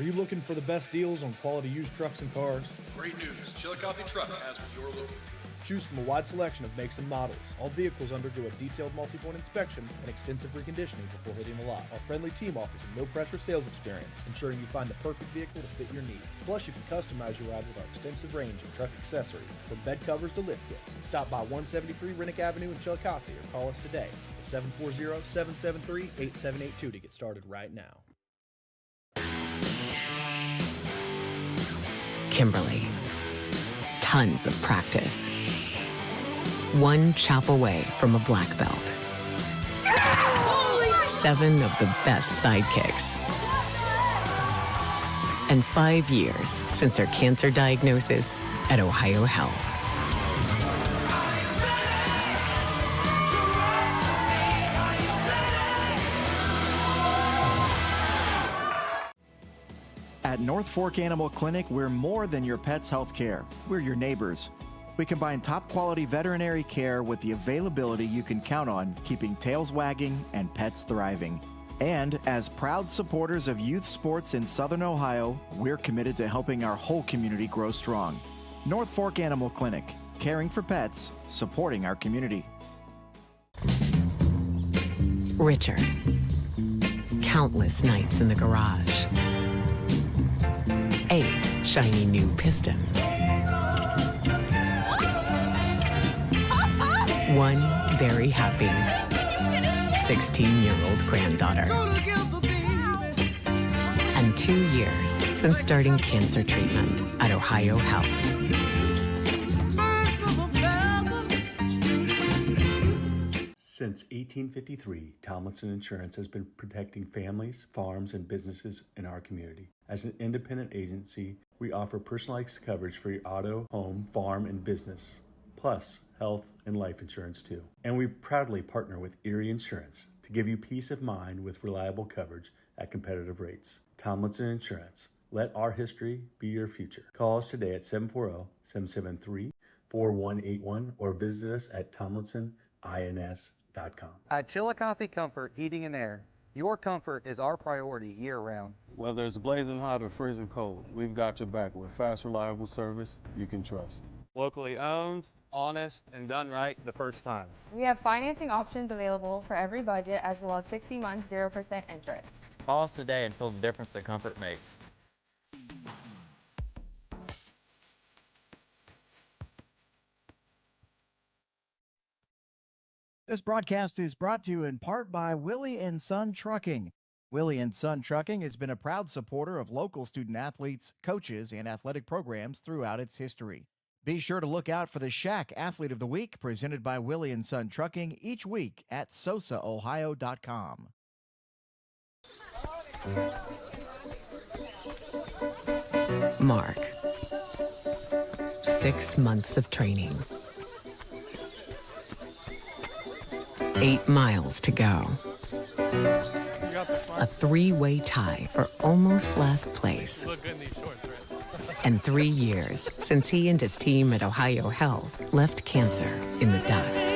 Are you looking for the best deals on quality used trucks and cars? Great news, Chillicothe Truck has what you're looking for. Choose from a wide selection of makes and models. All vehicles undergo a detailed multi-point inspection and extensive reconditioning before hitting the lot. Our friendly team offers a no-pressure sales experience, ensuring you find the perfect vehicle to fit your needs. Plus, you can customize your ride with our extensive range of truck accessories, from bed covers to lift kits. Stop by 173 Rennick Avenue in Chillicothe or call us today at 740-773-8782 to get started right now. Kimberly. Tons of practice. One chop away from a black belt. 7 of the best sidekicks. And 5 years since her cancer diagnosis at Ohio Health. At North Fork Animal Clinic, we're more than your pet's health care. We're your neighbors. We combine top-quality veterinary care with the availability you can count on, keeping tails wagging and pets thriving. And as proud supporters of youth sports in Southern Ohio, we're committed to helping our whole community grow strong. North Fork Animal Clinic, caring for pets, supporting our community. Richard. Countless nights in the garage. 8 shiny new pistons. 1 very happy 16-year-old granddaughter. And 2 years since starting cancer treatment at Ohio Health. Since 1853, Tomlinson Insurance has been protecting families, farms, and businesses in our community. As an independent agency, we offer personalized coverage for your auto, home, farm, and business, plus health and life insurance too. And we proudly partner with Erie Insurance to give you peace of mind with reliable coverage at competitive rates. Tomlinson Insurance. Let our history be your future. Call us today at 740-773-4181 or visit us at tomlinsonins.com. At Chillicothe Comfort Heating and Air, your comfort is our priority year-round. Whether it's blazing hot or freezing cold, we've got your back with fast, reliable service you can trust. Locally owned, honest, and done right the first time. We have financing options available for every budget, as well as 60 months 0% interest. Call us today and feel the difference that comfort makes. This broadcast is brought to you in part by Willie & Son Trucking. Willie & Son Trucking has been a proud supporter of local student athletes, coaches, and athletic programs throughout its history. Be sure to look out for the Shack Athlete of the Week presented by Willie & Son Trucking each week at SOSAOhio.com. Mark. 6 months of training. 8 miles to go. A 3-way tie for almost last place. And 3 years since he and his team at Ohio Health left cancer in the dust.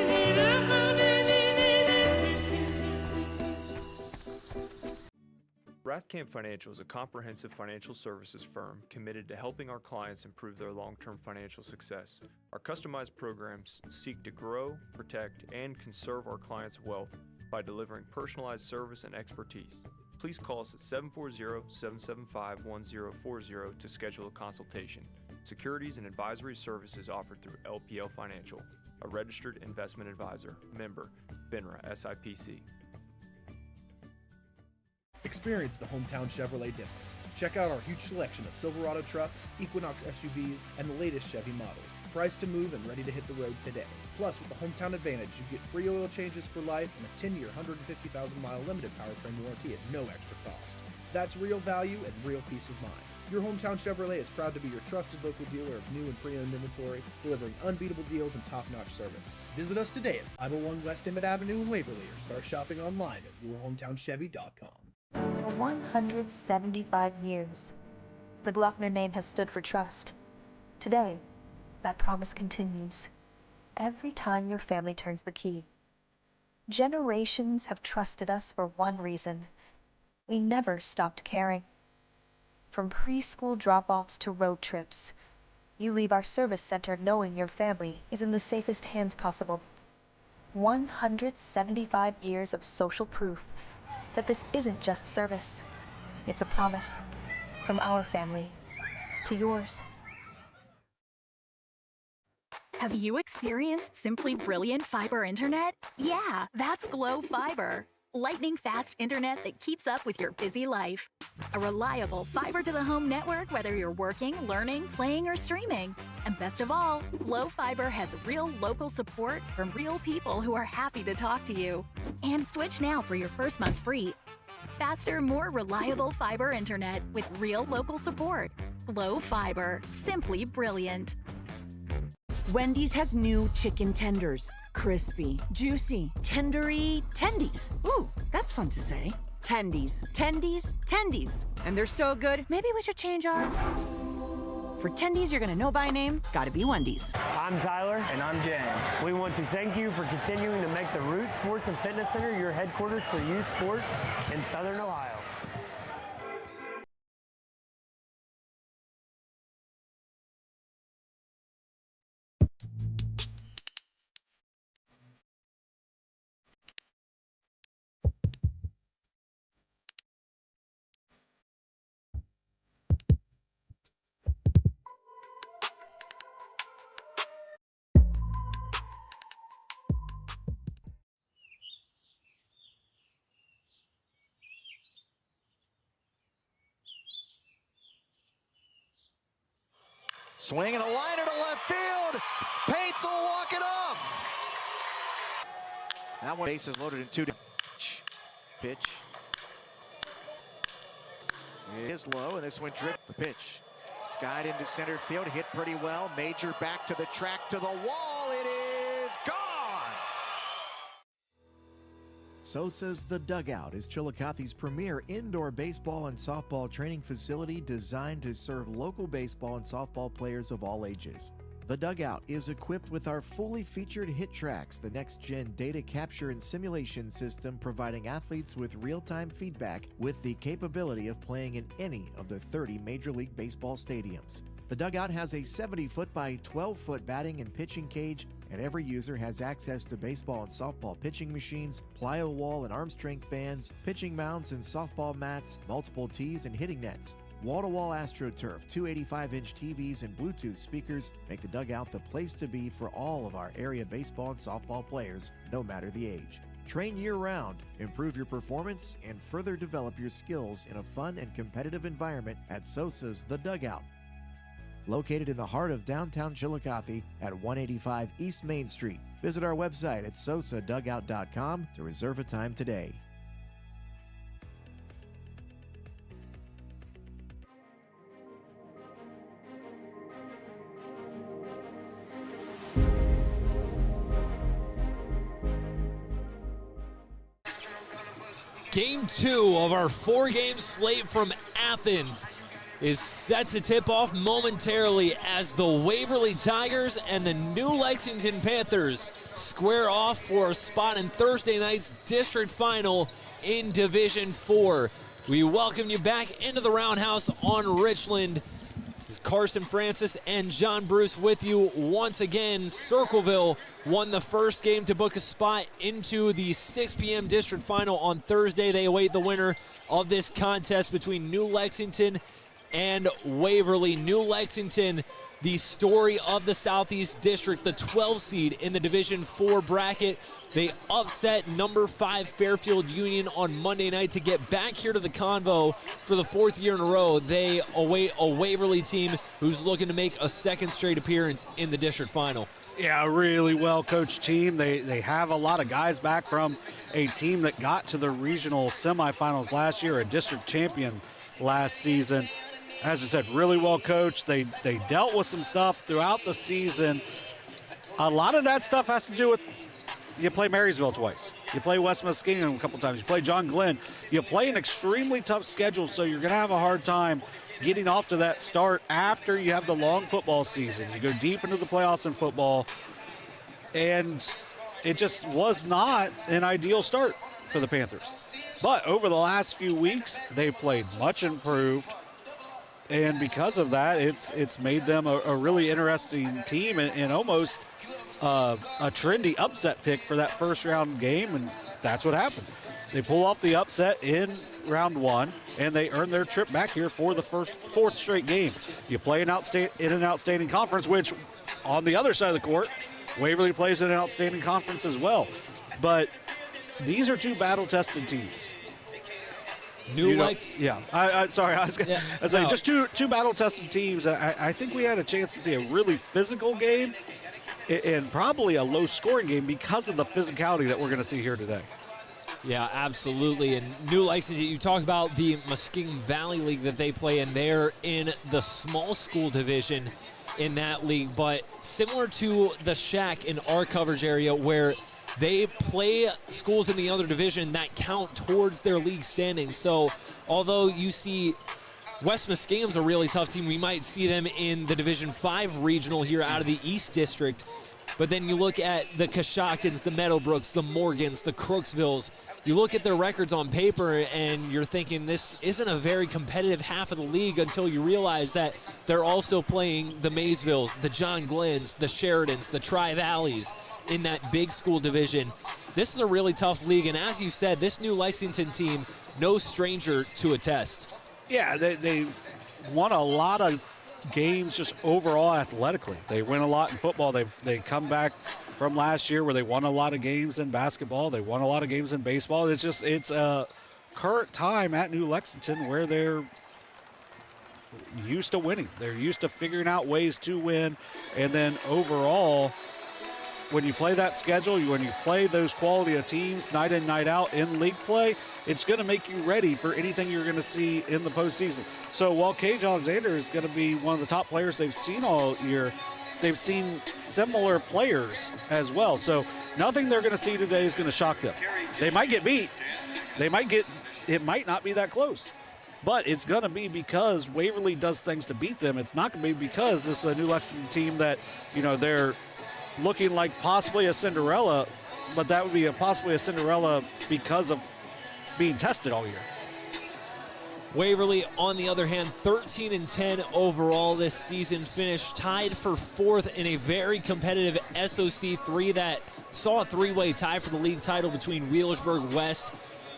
Rathkamp Financial is a comprehensive financial services firm committed to helping our clients improve their long-term financial success. Our customized programs seek to grow, protect, and conserve our clients' wealth by delivering personalized service and expertise. Please call us at 740-775-1040 to schedule a consultation. Securities and advisory services offered through LPL Financial, a registered investment advisor, member, FINRA SIPC. Experience the hometown Chevrolet difference. Check out our huge selection of Silverado trucks, Equinox SUVs, and the latest Chevy models. Priced to move and ready to hit the road today. Plus, with the Hometown Advantage, you get free oil changes for life and a 10-year, 150,000-mile limited powertrain warranty at no extra cost. That's real value and real peace of mind. Your Hometown Chevrolet is proud to be your trusted local dealer of new and pre-owned inventory, delivering unbeatable deals and top-notch service. Visit us today at 501 West Emmett Avenue in Waverly or start shopping online at yourhometownchevy.com. For 175 years, the Glockner name has stood for trust. Today, that promise continues. Every time your family turns the key. Generations have trusted us for one reason. We never stopped caring. From preschool drop-offs to road trips, you leave our service center knowing your family is in the safest hands possible. 175 years of social proof that this isn't just service. It's a promise from our family to yours. Have you experienced simply brilliant fiber internet? Yeah, that's Glow Fiber. Lightning fast internet that keeps up with your busy life. A reliable fiber-to-the-home network whether you're working, learning, playing, or streaming. And best of all, Glow Fiber has real local support from real people who are happy to talk to you. And switch now for your first month free. Faster, more reliable fiber internet with real local support. Glow Fiber. Simply brilliant. Wendy's has new chicken tenders. Crispy, juicy, tendery, tendies. Ooh, that's fun to say. Tendies, tendies, tendies. And they're so good, maybe we should change our... For tendies you're gonna know by name, gotta be Wendy's. I'm Tyler. And I'm James. We want to thank you for continuing to make the Root Sports and Fitness Center your headquarters for youth sports in Southern Ohio. Swinging a liner to left field. Pates will walk it off. That one base is loaded in 2. Pitch. It is low, and this one dripped the pitch. Skied into center field, hit pretty well. Major back to the track, to the wall. It is gone. SOSA's The Dugout is Chillicothe's premier indoor baseball and softball training facility designed to serve local baseball and softball players of all ages. The Dugout is equipped with our fully featured hit tracks, the next-gen data capture and simulation system providing athletes with real-time feedback with the capability of playing in any of the 30 Major League Baseball stadiums. The Dugout has a 70-foot by 12-foot batting and pitching cage, and every user has access to baseball and softball pitching machines, plyo wall and arm strength bands, pitching mounds and softball mats, multiple tees and hitting nets. Wall-to-wall AstroTurf, 285-inch TVs and Bluetooth speakers make the Dugout the place to be for all of our area baseball and softball players, no matter the age. Train year-round, improve your performance, and further develop your skills in a fun and competitive environment at SOSA's The Dugout. Located in the heart of downtown Chillicothe at 185 East Main Street. Visit our website at sosadugout.com to reserve a time today. Game 2 of our 4-game slate from Athens is set to tip off momentarily as the Waverly Tigers and the new Lexington Panthers square off for a spot in Thursday night's district final in Division 4. We welcome you back into the Roundhouse on Richland. This is Carson Francis and John Bruce with you once again. Circleville won the first game to book a spot into the 6 p.m. district final on Thursday. They await the winner of this contest between New Lexington and Waverly. New Lexington, the story of the Southeast District, the 12 seed in the Division 4 bracket. They upset number 5 Fairfield Union on Monday night to get back here to the Convo for the 4th year in a row. They await a Waverly team who's looking to make a second straight appearance in the district final. Yeah, a really well-coached team. They have a lot of guys back from a team that got to the regional semifinals last year, a district champion last season. As I said, really well coached. They dealt with some stuff throughout the season. A lot of that stuff has to do with you play Marysville twice. You play West Muskingum a couple times. You play John Glenn. You play an extremely tough schedule, so you're going to have a hard time getting off to that start after you have the long football season. You go deep into the playoffs in football, and it just was not an ideal start for the Panthers. But over the last few weeks, they played much improved. And because of that, it's made them a really interesting team and almost a trendy upset pick for that first round game, and that's what happened. They pull off the upset in round 1, and they earn their trip back here for the fourth straight game. You play in an outstanding conference, which on the other side of the court, Waverly plays in an outstanding conference as well. But these are two battle-tested teams. Just two battle-tested teams. I think we had a chance to see a really physical game and probably a low-scoring game because of the physicality that we're going to see here today. Yeah, absolutely. And New Lexington, you talk about the Muskegon Valley League that they play in. They're in the small school division in that league, but similar to the Shack in our coverage area where they play schools in the other division that count towards their league standings. So although you see West Muskegon's a really tough team, we might see them in the Division 5 regional here out of the East District. But then you look at the Coshoktons, the Meadowbrooks, the Morgans, the Crooksvilles. You look at their records on paper and you're thinking this isn't a very competitive half of the league until you realize that they're also playing the Maysvilles, the John Glenn's, the Sheridans, the Tri-Valleys in that big school division. This is a really tough league, and as you said, this New Lexington team, no stranger to a test. Yeah, they won a lot of games just overall athletically. They win a lot in football. They come back from last year where they won a lot of games in basketball. They won a lot of games in baseball. It's a current time at New Lexington where they're used to winning. They're used to figuring out ways to win. And then overall, when you play that schedule, when you play those quality of teams night in, night out in league play, it's going to make you ready for anything you're going to see in the postseason. So while Cage Alexander is going to be one of the top players they've seen all year, they've seen similar players as well. So nothing they're going to see today is going to shock them. They might get beat. It might not be that close. But it's going to be because Waverly does things to beat them. It's not going to be because this is a New Lexington team that, they're looking like possibly a Cinderella, but that would be possibly a Cinderella because of being tested all year. Waverly, on the other hand, 13-10 overall this season, finished tied for 4th in a very competitive SOC 3 that saw a 3-way tie for the league title between Wheelersburg West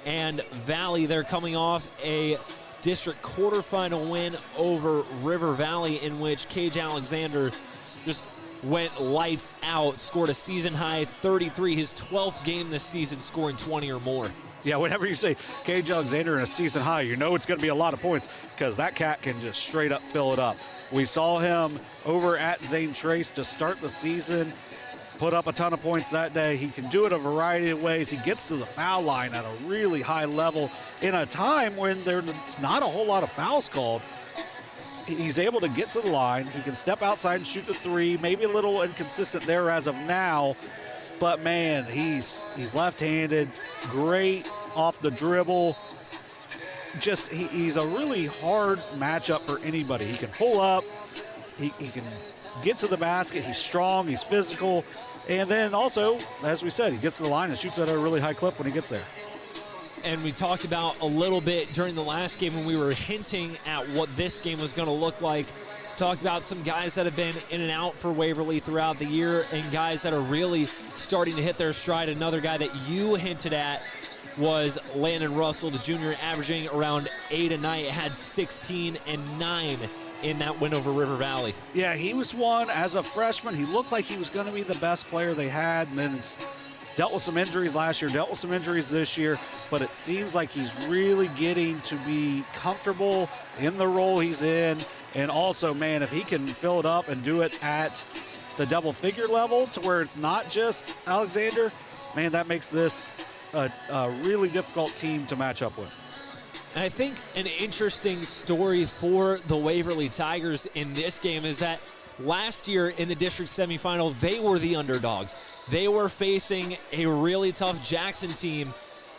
and Valley. They're coming off a district quarterfinal win over River Valley in which Cage Alexander just went lights out, scored a season-high 33, his 12th game this season, scoring 20 or more. Yeah, whenever you say Cage Alexander in a season high, you know it's going to be a lot of points because that cat can just straight up fill it up. We saw him over at Zane Trace to start the season, put up a ton of points that day. He can do it a variety of ways. He gets to the foul line at a really high level in a time when there's not a whole lot of fouls called. He's able to get to the line. He can step outside and shoot the 3, maybe a little inconsistent there as of now. But, man, he's left-handed, great off the dribble. Just he's a really hard matchup for anybody. He can pull up. He can get to the basket. He's strong. He's physical. And then also, as we said, he gets to the line and shoots at a really high clip when he gets there. And we talked about a little bit during the last game when we were hinting at what this game was going to look like. Talked about some guys that have been in and out for Waverly throughout the year and guys that are really starting to hit their stride. Another guy that you hinted at was Landon Russell, the junior, averaging around 8 a night, had 16 and 9 in that win over River Valley. Yeah, he was one as a freshman. He looked like he was going to be the best player they had, and then dealt with some injuries last year, dealt with some injuries this year, but it seems like he's really getting to be comfortable in the role he's in. And also, man, if he can fill it up and do it at the double-figure level to where it's not just Alexander, man, that makes this a really difficult team to match up with. And I think an interesting story for the Waverly Tigers in this game is that last year in the district semifinal, they were the underdogs. They were facing a really tough Jackson team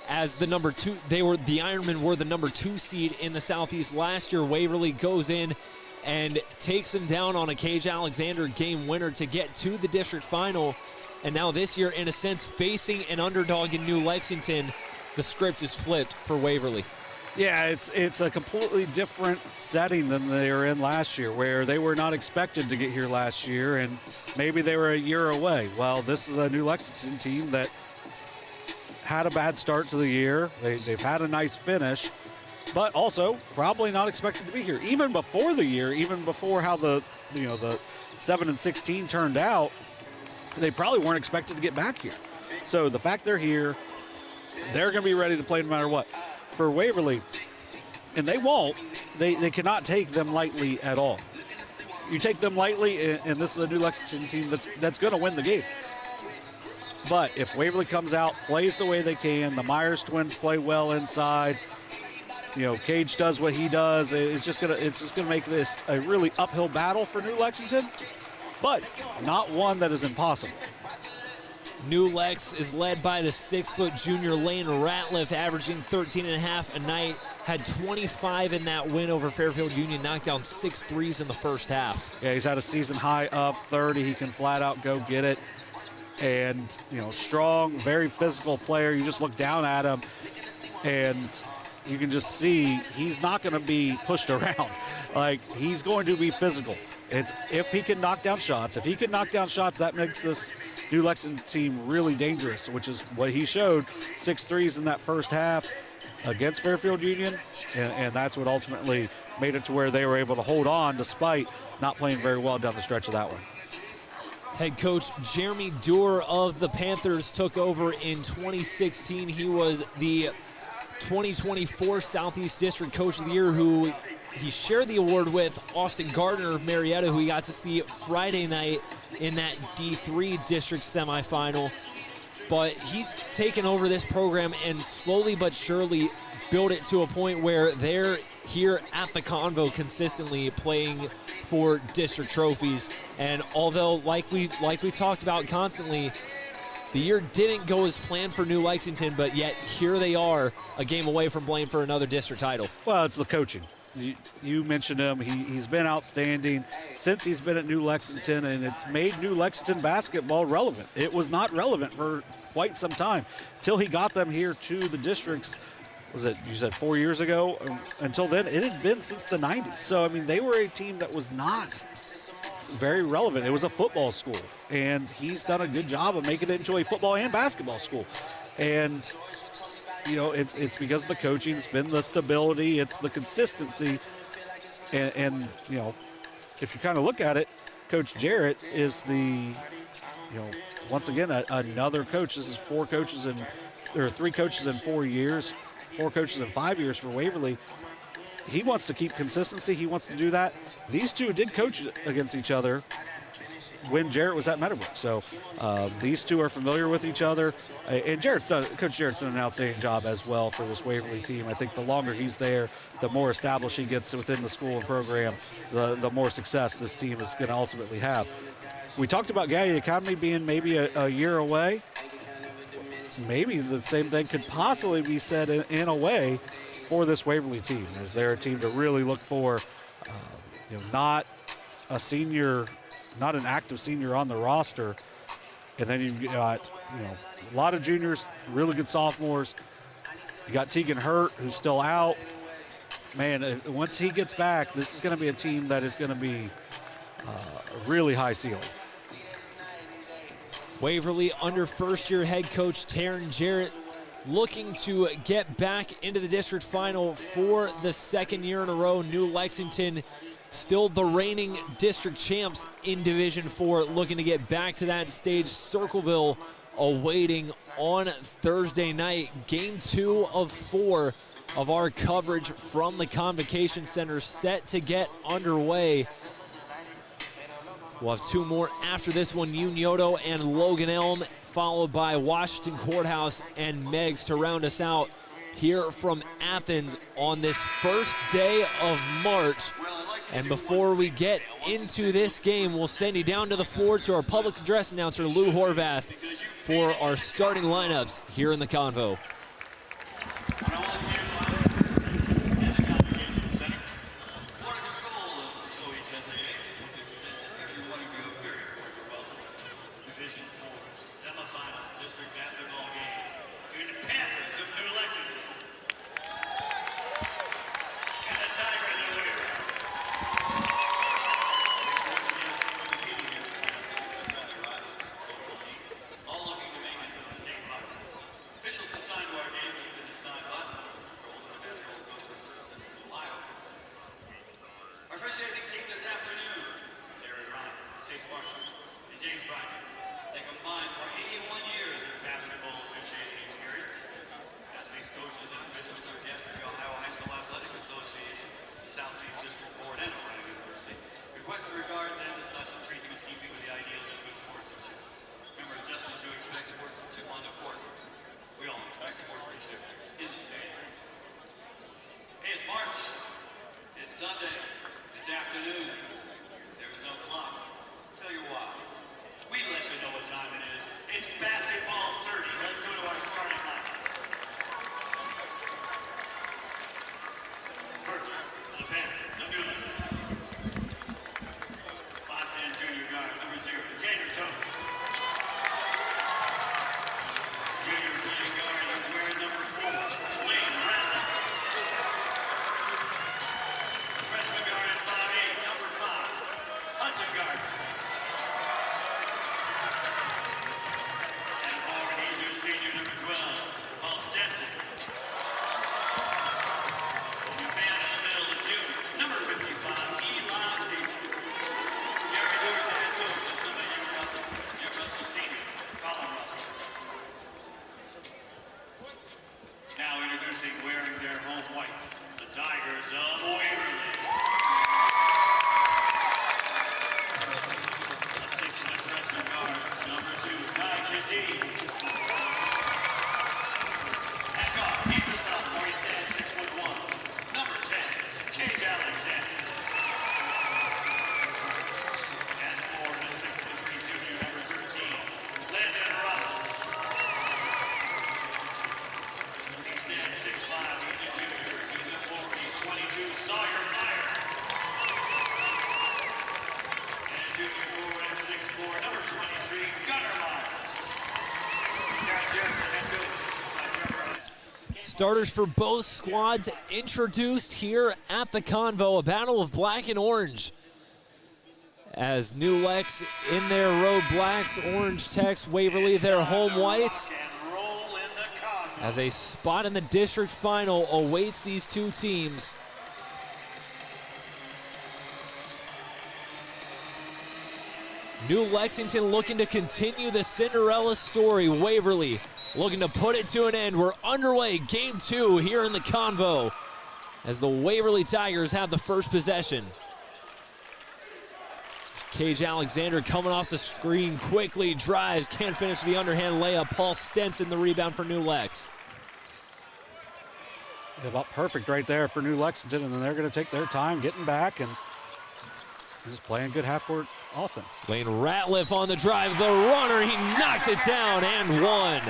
as the number 2. The Ironmen were the number 2 seed in the Southeast last year. Waverly goes in and takes them down on a Cage Alexander game winner to get to the district final. And now this year, in a sense, facing an underdog in New Lexington, the script is flipped for Waverly. Yeah, it's a completely different setting than they were in last year, where they were not expected to get here last year, and maybe they were a year away. Well, this is a New Lexington team that had a bad start to the year. They've had a nice finish, but also probably not expected to be here. Even before the year, even before how the 7-16 turned out, they probably weren't expected to get back here. So the fact they're here, they're going to be ready to play no matter what. For Waverly, and they won't, they cannot take them lightly at all. You take them lightly, and this is a New Lexington team that's going to win the game. But if Waverly comes out, plays the way they can, the Myers twins play well inside, Cage does what he does, it's just gonna make this a really uphill battle for New Lexington, but not one that is impossible. New Lex is led by the 6-foot junior Lane Ratliff, averaging 13.5 a night. Had 25 in that win over Fairfield Union, knocked down 6 threes in the first half. Yeah, he's had a season high of 30. He can flat out go get it. And, strong, very physical player. You just look down at him, and you can just see he's not going to be pushed around. Like, he's going to be physical. It's if he can knock down shots. If he can knock down shots, that makes this New Lexington team really dangerous, which is what he showed. 6 threes in that first half against Fairfield Union, and that's what ultimately made it to where they were able to hold on despite not playing very well down the stretch of that one. Head coach Jeremy Dewar of the Panthers took over in 2016. He was the 2024 Southeast District Coach of the Year, who he shared the award with Austin Gardner of Marietta, who he got to see Friday night in that D3 district semifinal. But he's taken over this program and slowly but surely built it to a point where they're here at the Convo consistently playing for district trophies. And although, like we talked about constantly, the year didn't go as planned for New Lexington, but yet here they are, a game away from playing for another district title. Well, it's the coaching. You mentioned him. He's been outstanding since he's been at New Lexington, and it's made New Lexington basketball relevant. It was not relevant for quite some time till he got them here to the districts. Was it, you said 4 years ago? Until then, it had been since the 90s. So, I mean, they were a team that was not very relevant. It was a football school, and he's done a good job of making it into a football and basketball school. And it's because of the coaching. It's been the stability. It's the consistency. And if you kind of look at it, Coach Jarrett is once again, another coach. This is 3 coaches in 4 years, 4 coaches in 5 years for Waverly. He wants to keep consistency. He wants to do that. These two did coach against each other when Jarrett was at Meadowbrook. So these two are familiar with each other. And Coach Jarrett's done an outstanding job as well for this Waverly team. I think the longer he's there, the more established he gets within the school and program, the more success this team is going to ultimately have. We talked about Gallia Academy being maybe a year away. Maybe the same thing could possibly be said in a way for this Waverly team, as they're a team to really look for, not a senior, not an active senior on the roster. And then you've got, a lot of juniors, really good sophomores. You got Tegan Hurt, who's still out. Man, once he gets back, this is going to be a team that is going to be a really high ceiling. Waverly under first-year head coach Taryn Jarrett looking to get back into the district final for the second year in a row. New Lexington still the reigning district champs in Division 4, looking to get back to that stage. Circleville awaiting on Thursday night. Game 2 of 4 of our coverage from the Convocation Center set to get underway. We'll have 2 more after this one, Unioto and Logan Elm, followed by Washington Courthouse and Meigs to round us out here from Athens on this first day of March. And before we get into this game, we'll send you down to the floor to our public address announcer, Lou Horvath, for our starting lineups here in the Convo. Division 4 Semifinal District Basketball Game between the Panthers of New Lexington Next sportsmanship in the stands. Hey, it's March. It's Sunday. It's afternoon. There's no clock. Tell you what, we let you know what time it is. It's basketball 30. Let's go to our starting lineups. First, the Panthers, the new Lexington. 5'10" junior guard, number 0, Tanner Toth. Junior playing guard, he's wearing number 4, Lane Ratliff. Freshman guard at 5'8", number 5, Hudson Gardner. And forward, he's your senior, number 12, Paul Stetson. Your man in the middle, the junior, number 55, Eli Stevens. Jerry Doer's the head coach of Semifinal Russell. Jim Russell Sr., Colin Russell. Now introducing wearing their home whites, the Tigers of Waverly. A 6-foot freshman guard, number 2, Kai Kazee. At guard, he's a sophomore, he stands 6'1", number 10, Cage Alexander. And forward, a 6'3" junior, number 13, Landon Russell. He stands 6'5", he's a junior, he's a forward, he's 22, Sawyer Myers. And junior forward at 6'4", number 23, Gunnar Myers. Garrett Jackson, head coach. Starters for both squads introduced here at the Convo, a battle of black and orange. As New Lex in their road blacks, Orange Tech's Waverly their home whites. As a spot in the district final awaits these two teams. New Lexington looking to continue the Cinderella story. Waverly looking to put it to an end. We're underway, game 2 here in the Convo as the Waverly Tigers have the first possession. Cage Alexander coming off the screen quickly, drives, can't finish the underhand layup. Paul Stenson the rebound for New Lex. Yeah, about perfect right there for New Lexington, and then they're going to take their time getting back and just playing good half-court offense. Lane Ratliff on the drive, the runner, he knocks it down and one.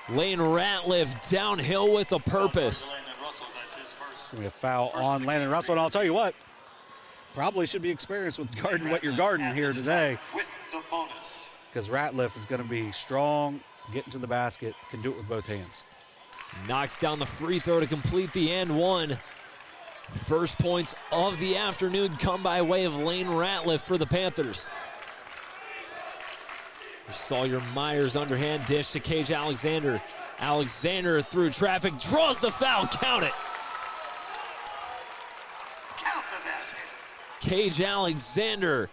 Lane Ratliff downhill with a purpose. It's going to be a foul on Landon Russell, and I'll tell you what, probably should be experienced with guarding what you're guarding here today. Because Ratliff is going to be strong, getting to the basket, can do it with both hands. Knocks down the free throw to complete the and one. First points of the afternoon come by way of Lane Ratliff for the Panthers. Sawyer Myers underhand dish to Cage Alexander. Alexander through traffic, draws the foul, count it. Count the basket. Cage Alexander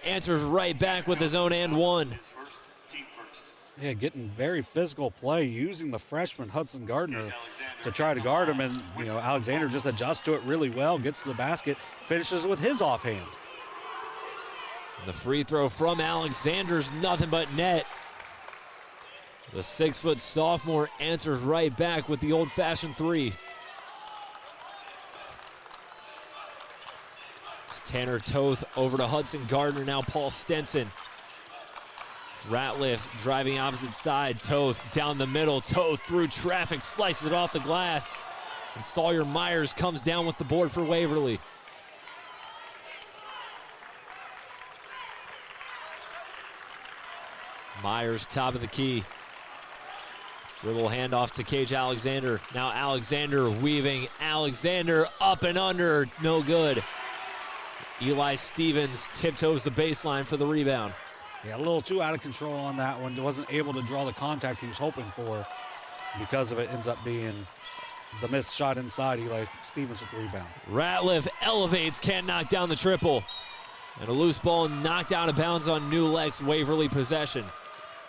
answers right back with his own and one. Yeah, getting very physical play, using the freshman Hudson Gardner to try to guard him, and Alexander just adjusts to it really well, gets to the basket, finishes with his offhand. The free throw from Alexander's nothing but net. The 6-foot sophomore answers right back with the old-fashioned three. It's Tanner Toth over to Hudson Gardner, now Paul Stenson. Ratliff driving opposite side, Toth down the middle, Toth through traffic, slices it off the glass, and Sawyer Myers comes down with the board for Waverly. Myers top of the key. Dribble handoff to Cage Alexander. Now Alexander weaving. Alexander up and under. No good. Eli Stevens tiptoes the baseline for the rebound. Yeah, a little too out of control on that one. Wasn't able to draw the contact he was hoping for. Because of it, ends up being the missed shot inside. Eli Stevens with the rebound. Ratliff elevates, can't knock down the triple. And a loose ball knocked out of bounds on New Lex Waverly possession.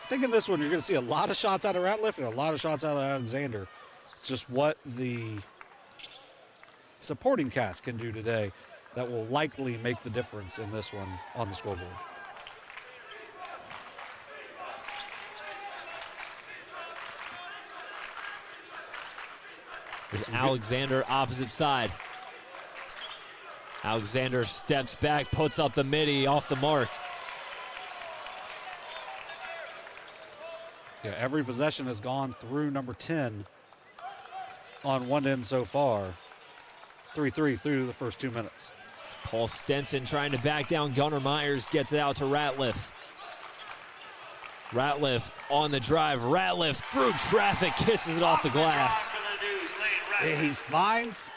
I think in this one, you're going to see a lot of shots out of Ratliff and a lot of shots out of Alexander. It's just what the supporting cast can do today that will likely make the difference in this one on the scoreboard. It's Alexander opposite side. Alexander steps back, puts up the midi off the mark. Yeah, every possession has gone through number 10 on one end so far. 3-3 through the first 2 minutes. Paul Stenson trying to back down Gunnar Myers, gets it out to Ratliff. Ratliff on the drive. Ratliff through traffic, kisses it off the glass. He finds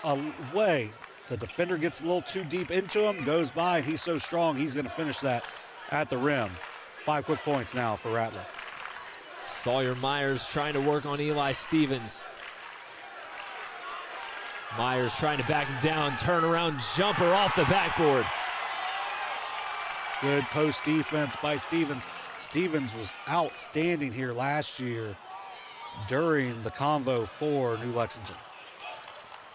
a way. The defender gets a little too deep into him, goes by, and he's so strong, he's going to finish that at the rim. 5 quick points now for Ratliff. Sawyer Myers trying to work on Eli Stevens. Myers trying to back him down, turnaround jumper off the backboard. Good post defense by Stevens. Stevens was outstanding here last year during the Convo for New Lexington.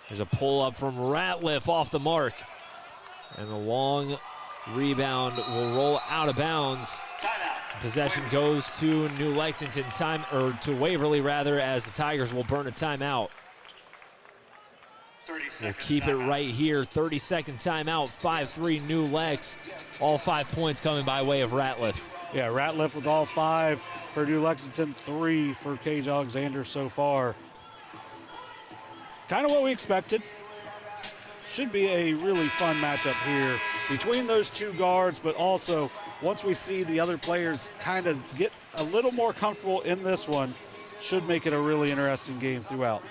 There's a pull-up from Ratliff off the mark. And the long rebound will roll out of bounds. Possession goes to New Lexington, to Waverly rather, as the Tigers will burn a timeout. We'll keep it right here. 30-second timeout, 5-3 New Lex. All 5 points coming by way of Ratliff. Yeah, Ratliff with all 5 for New Lexington, 3 for Cage Alexander so far. Kind of what we expected. Should be a really fun matchup here between those two guards, but also once we see the other players kind of get a little more comfortable in this one, should make it a really interesting game throughout.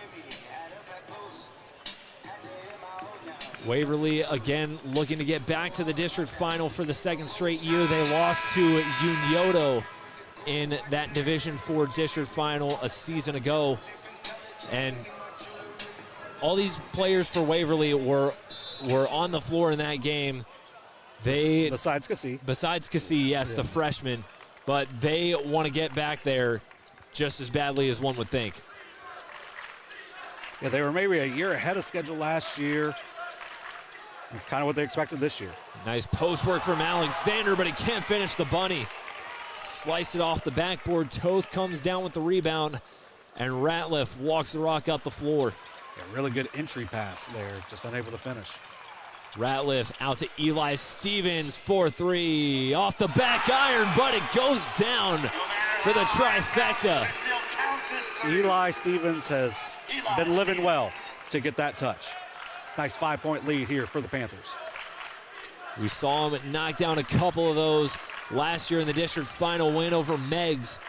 Waverly again looking to get back to the district final for the second straight year. They lost to Unioto in that Division IV district final a season ago. And all these players for Waverly were on the floor in that game. Besides Cassie. Besides Cassie, yes, yeah. The freshman. But they want to get back there just as badly as one would think. Yeah, they were maybe a year ahead of schedule last year. That's kind of what they expected this year. Nice post work from Alexander, but he can't finish the bunny. Slice it off the backboard. Toth comes down with the rebound, and Ratliff walks the rock up the floor. Yeah, really good entry pass there, just unable to finish. Ratliff out to Eli Stevens, 4-3. Off the back iron, but it goes down for the trifecta. Eli Stevens has been living well to get that touch. Nice 5-point lead here for the Panthers. We saw him knock down a couple of those last year in the district final win over Meggs.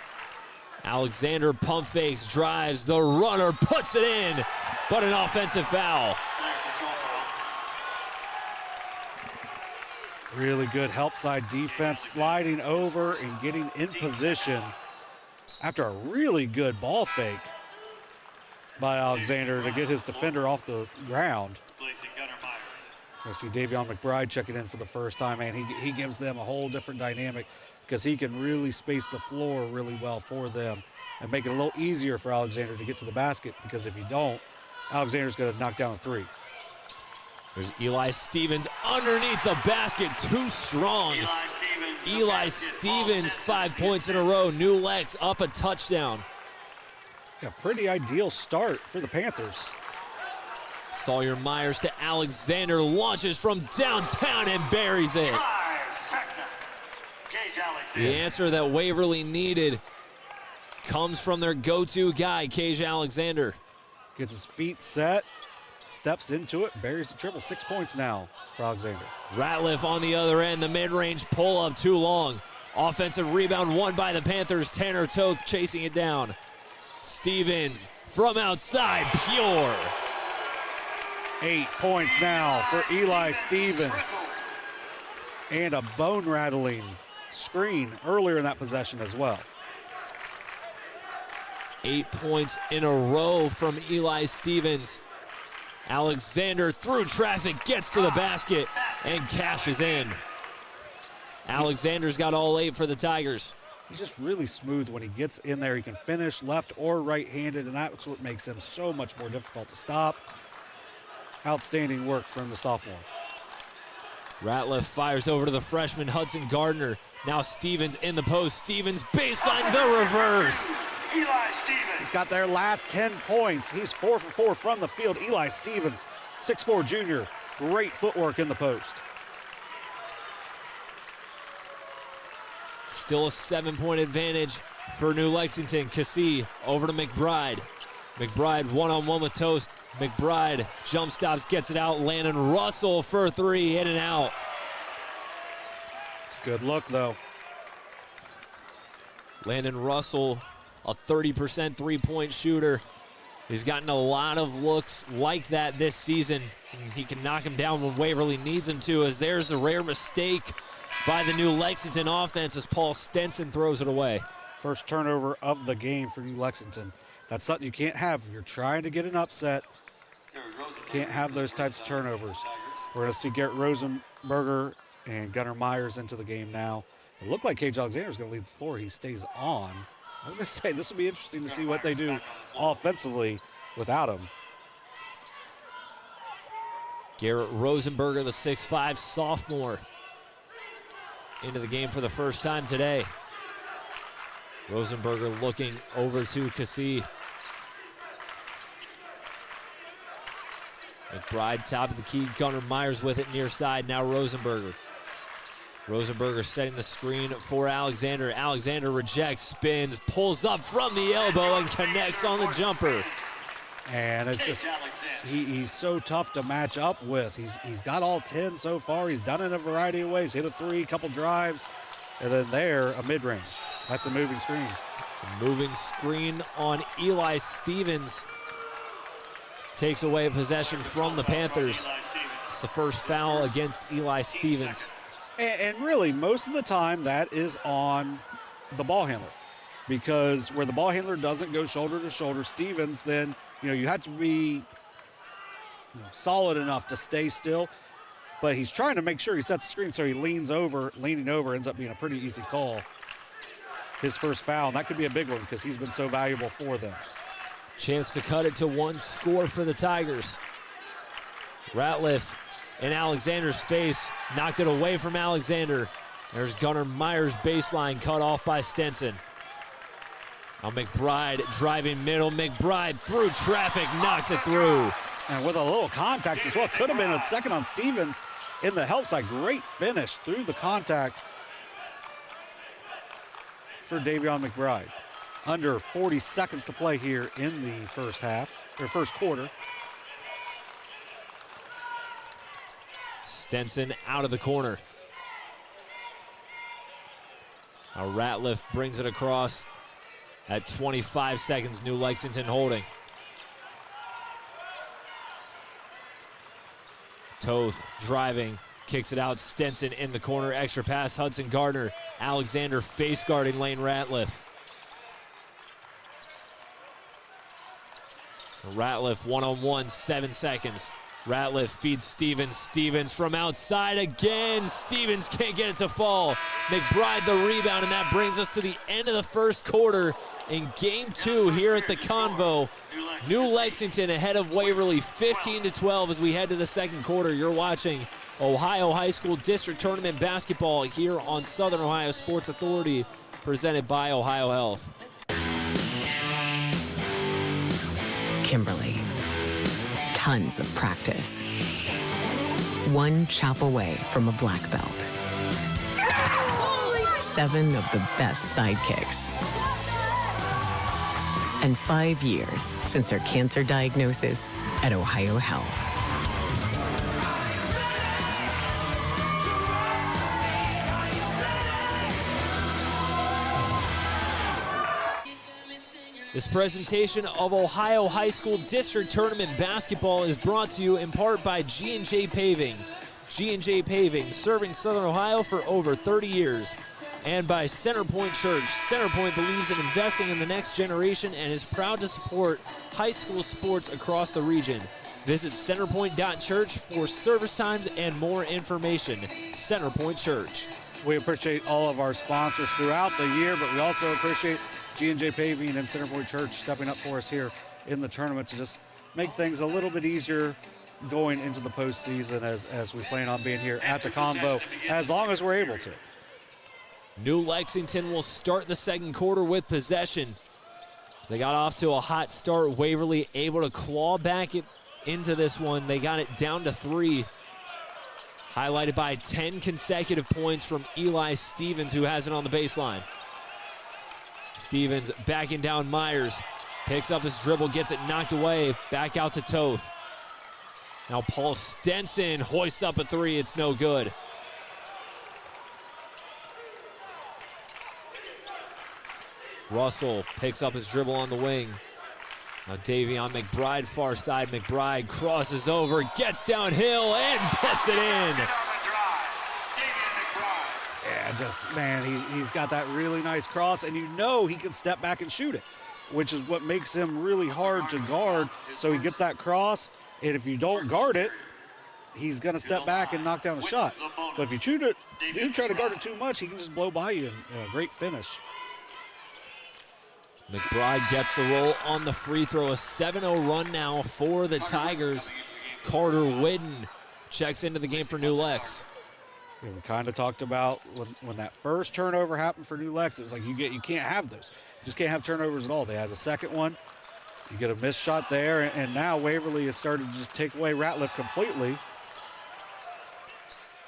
Alexander pump fakes, drives, the runner puts it in, but an offensive foul. Really good help side defense, sliding over and getting in position after a really good ball fake by Alexander to get his defender off the ground. I see Davion McBride checking in for the first time, and he gives them a whole different dynamic because he can really space the floor really well for them and make it a little easier for Alexander to get to the basket, because if you don't, Alexander's going to knock down a 3. There's Eli Stevens underneath the basket, too strong. Eli Stevens 5 points in a row. New Lex up a touchdown. Yeah, pretty ideal start for the Panthers. Sawyer Myers to Alexander, launches from downtown and buries it. The answer that Waverly needed comes from their go-to guy, Cage Alexander. Gets his feet set, steps into it, buries the triple. 6 points now for Alexander. Ratliff on the other end, the mid-range pull-up too long. Offensive rebound won by the Panthers. Tanner Toth chasing it down. Stevens from outside, pure. 8 points now for Eli Stevens. And a bone-rattling screen earlier in that possession as well. 8 points in a row from Eli Stevens. Alexander through traffic, gets to the basket, and cashes in. Alexander's got all 8 for the Tigers. He's just really smooth when he gets in there. He can finish left or right-handed, and that's what makes him so much more difficult to stop. Outstanding work from the sophomore. Ratliff fires over to the freshman Hudson Gardner. Now Stevens in the post. Stevens baseline, the reverse. Eli Stevens. He's got their last 10 points. He's 4 for 4 from the field. Eli Stevens, 6'4" junior. Great footwork in the post. Still a 7-point advantage for New Lexington. Cassie over to McBride. McBride one-on-one with Toast. McBride jump stops, gets it out. Landon Russell for 3, in and out. It's a good look, though. Landon Russell, a 30% three-point shooter. He's gotten a lot of looks like that this season, and he can knock him down when Waverly needs him to, as there's a rare mistake by the New Lexington offense as Paul Stenson throws it away. First turnover of the game for New Lexington. That's something you can't have if you're trying to get an upset. Can't have those types of turnovers. We're going to see Garrett Rosenberger and Gunnar Myers into the game now. It looked like Cage Alexander's going to lead the floor. He stays on. I was going to say, this will be interesting to see what they do offensively without him. Garrett Rosenberger, the 6'5" sophomore, into the game for the first time today. Rosenberger looking over to Cassie. McBride top of the key. Gunnar Myers with it near side. Now Rosenberger. Rosenberger setting the screen for Alexander. Alexander rejects, spins, pulls up from the elbow and connects on the jumper. And it's just, he's so tough to match up with. He's got all 10 so far. He's done it in a variety of ways. Hit a 3, couple drives, and then there, a mid-range. That's a moving screen. A moving screen on Eli Stevens. Takes away a possession from the Panthers. It's the first foul against Eli Stevens. And really, most of the time, that is on the ball handler. Because where the ball handler doesn't go shoulder to shoulder, Stevens, then, you have to be solid enough to stay still. But he's trying to make sure he sets the screen, so he leaning over, ends up being a pretty easy call. His first foul, and that could be a big one because he's been so valuable for them. Chance to cut it to 1 score for the Tigers. Ratliff in Alexander's face, knocked it away from Alexander. There's Gunnar Myers' baseline cut off by Stenson. Now McBride driving middle. McBride through traffic, knocks it through. And with a little contact as well. Could have been a second on Stevens in the help side. Great finish through the contact for Davion McBride. Under 40 seconds to play here in the first quarter. Stenson out of the corner. Now Ratliff brings it across at 25 seconds. New Lexington holding. Toth driving, kicks it out. Stenson in the corner. Extra pass. Hudson Gardner. Alexander face guarding Lane Ratliff. Ratliff one-on-one, 7 seconds. Ratliff feeds Stevens. Stevens from outside again. Stevens can't get it to fall. McBride the rebound, and that brings us to the end of the first quarter in Game 2 here at the Convo. New Lexington ahead of Waverly 15-12 as we head to the second quarter. You're watching Ohio High School District Tournament basketball here on Southern Ohio Sports Authority, presented by Ohio Health. Kimberly. Tons of practice. One chop away from a black belt. 7 of the best sidekicks. And 5 years since her cancer diagnosis at Ohio Health. This presentation of Ohio High School District Tournament basketball is brought to you in part by G&J Paving. G&J Paving, serving Southern Ohio for over 30 years. And by Centerpoint Church. Centerpoint believes in investing in the next generation and is proud to support high school sports across the region. Visit centerpoint.church for service times and more information. Centerpoint Church. We appreciate all of our sponsors throughout the year, but we also appreciate G&J Paving and Centerpoint Church stepping up for us here in the tournament to just make things a little bit easier going into the postseason as we plan on being here at the Convo as long as we're able to. New Lexington will start the second quarter with possession. They got off to a hot start. Waverly able to claw back into this one. They got it down to 3. Highlighted by 10 consecutive points from Eli Stevens, who has it on the baseline. Stevens backing down Myers. Picks up his dribble, gets it knocked away. Back out to Toth. Now Paul Stenson hoists up a 3. It's no good. Russell picks up his dribble on the wing. Now Davion McBride, far side. McBride crosses over, gets downhill, and puts it in. Yeah, man, he's got that really nice cross, and you know he can step back and shoot it, which is what makes him really hard to guard. So he gets that cross, and if you don't guard it, he's going to step back and knock down a shot. But if you shoot it, if you try to guard it too much, he can just blow by you, and a great finish. McBride gets the roll on the free throw. A 7-0 run now for the Tigers. Carter Whidden checks into the game for New Lex. Yeah, we kind of talked about when that first turnover happened for New Lex, it was like you can't have those. You just can't have turnovers at all. They had a second one. You get a missed shot there, and now Waverly has started to just take away Ratliff completely.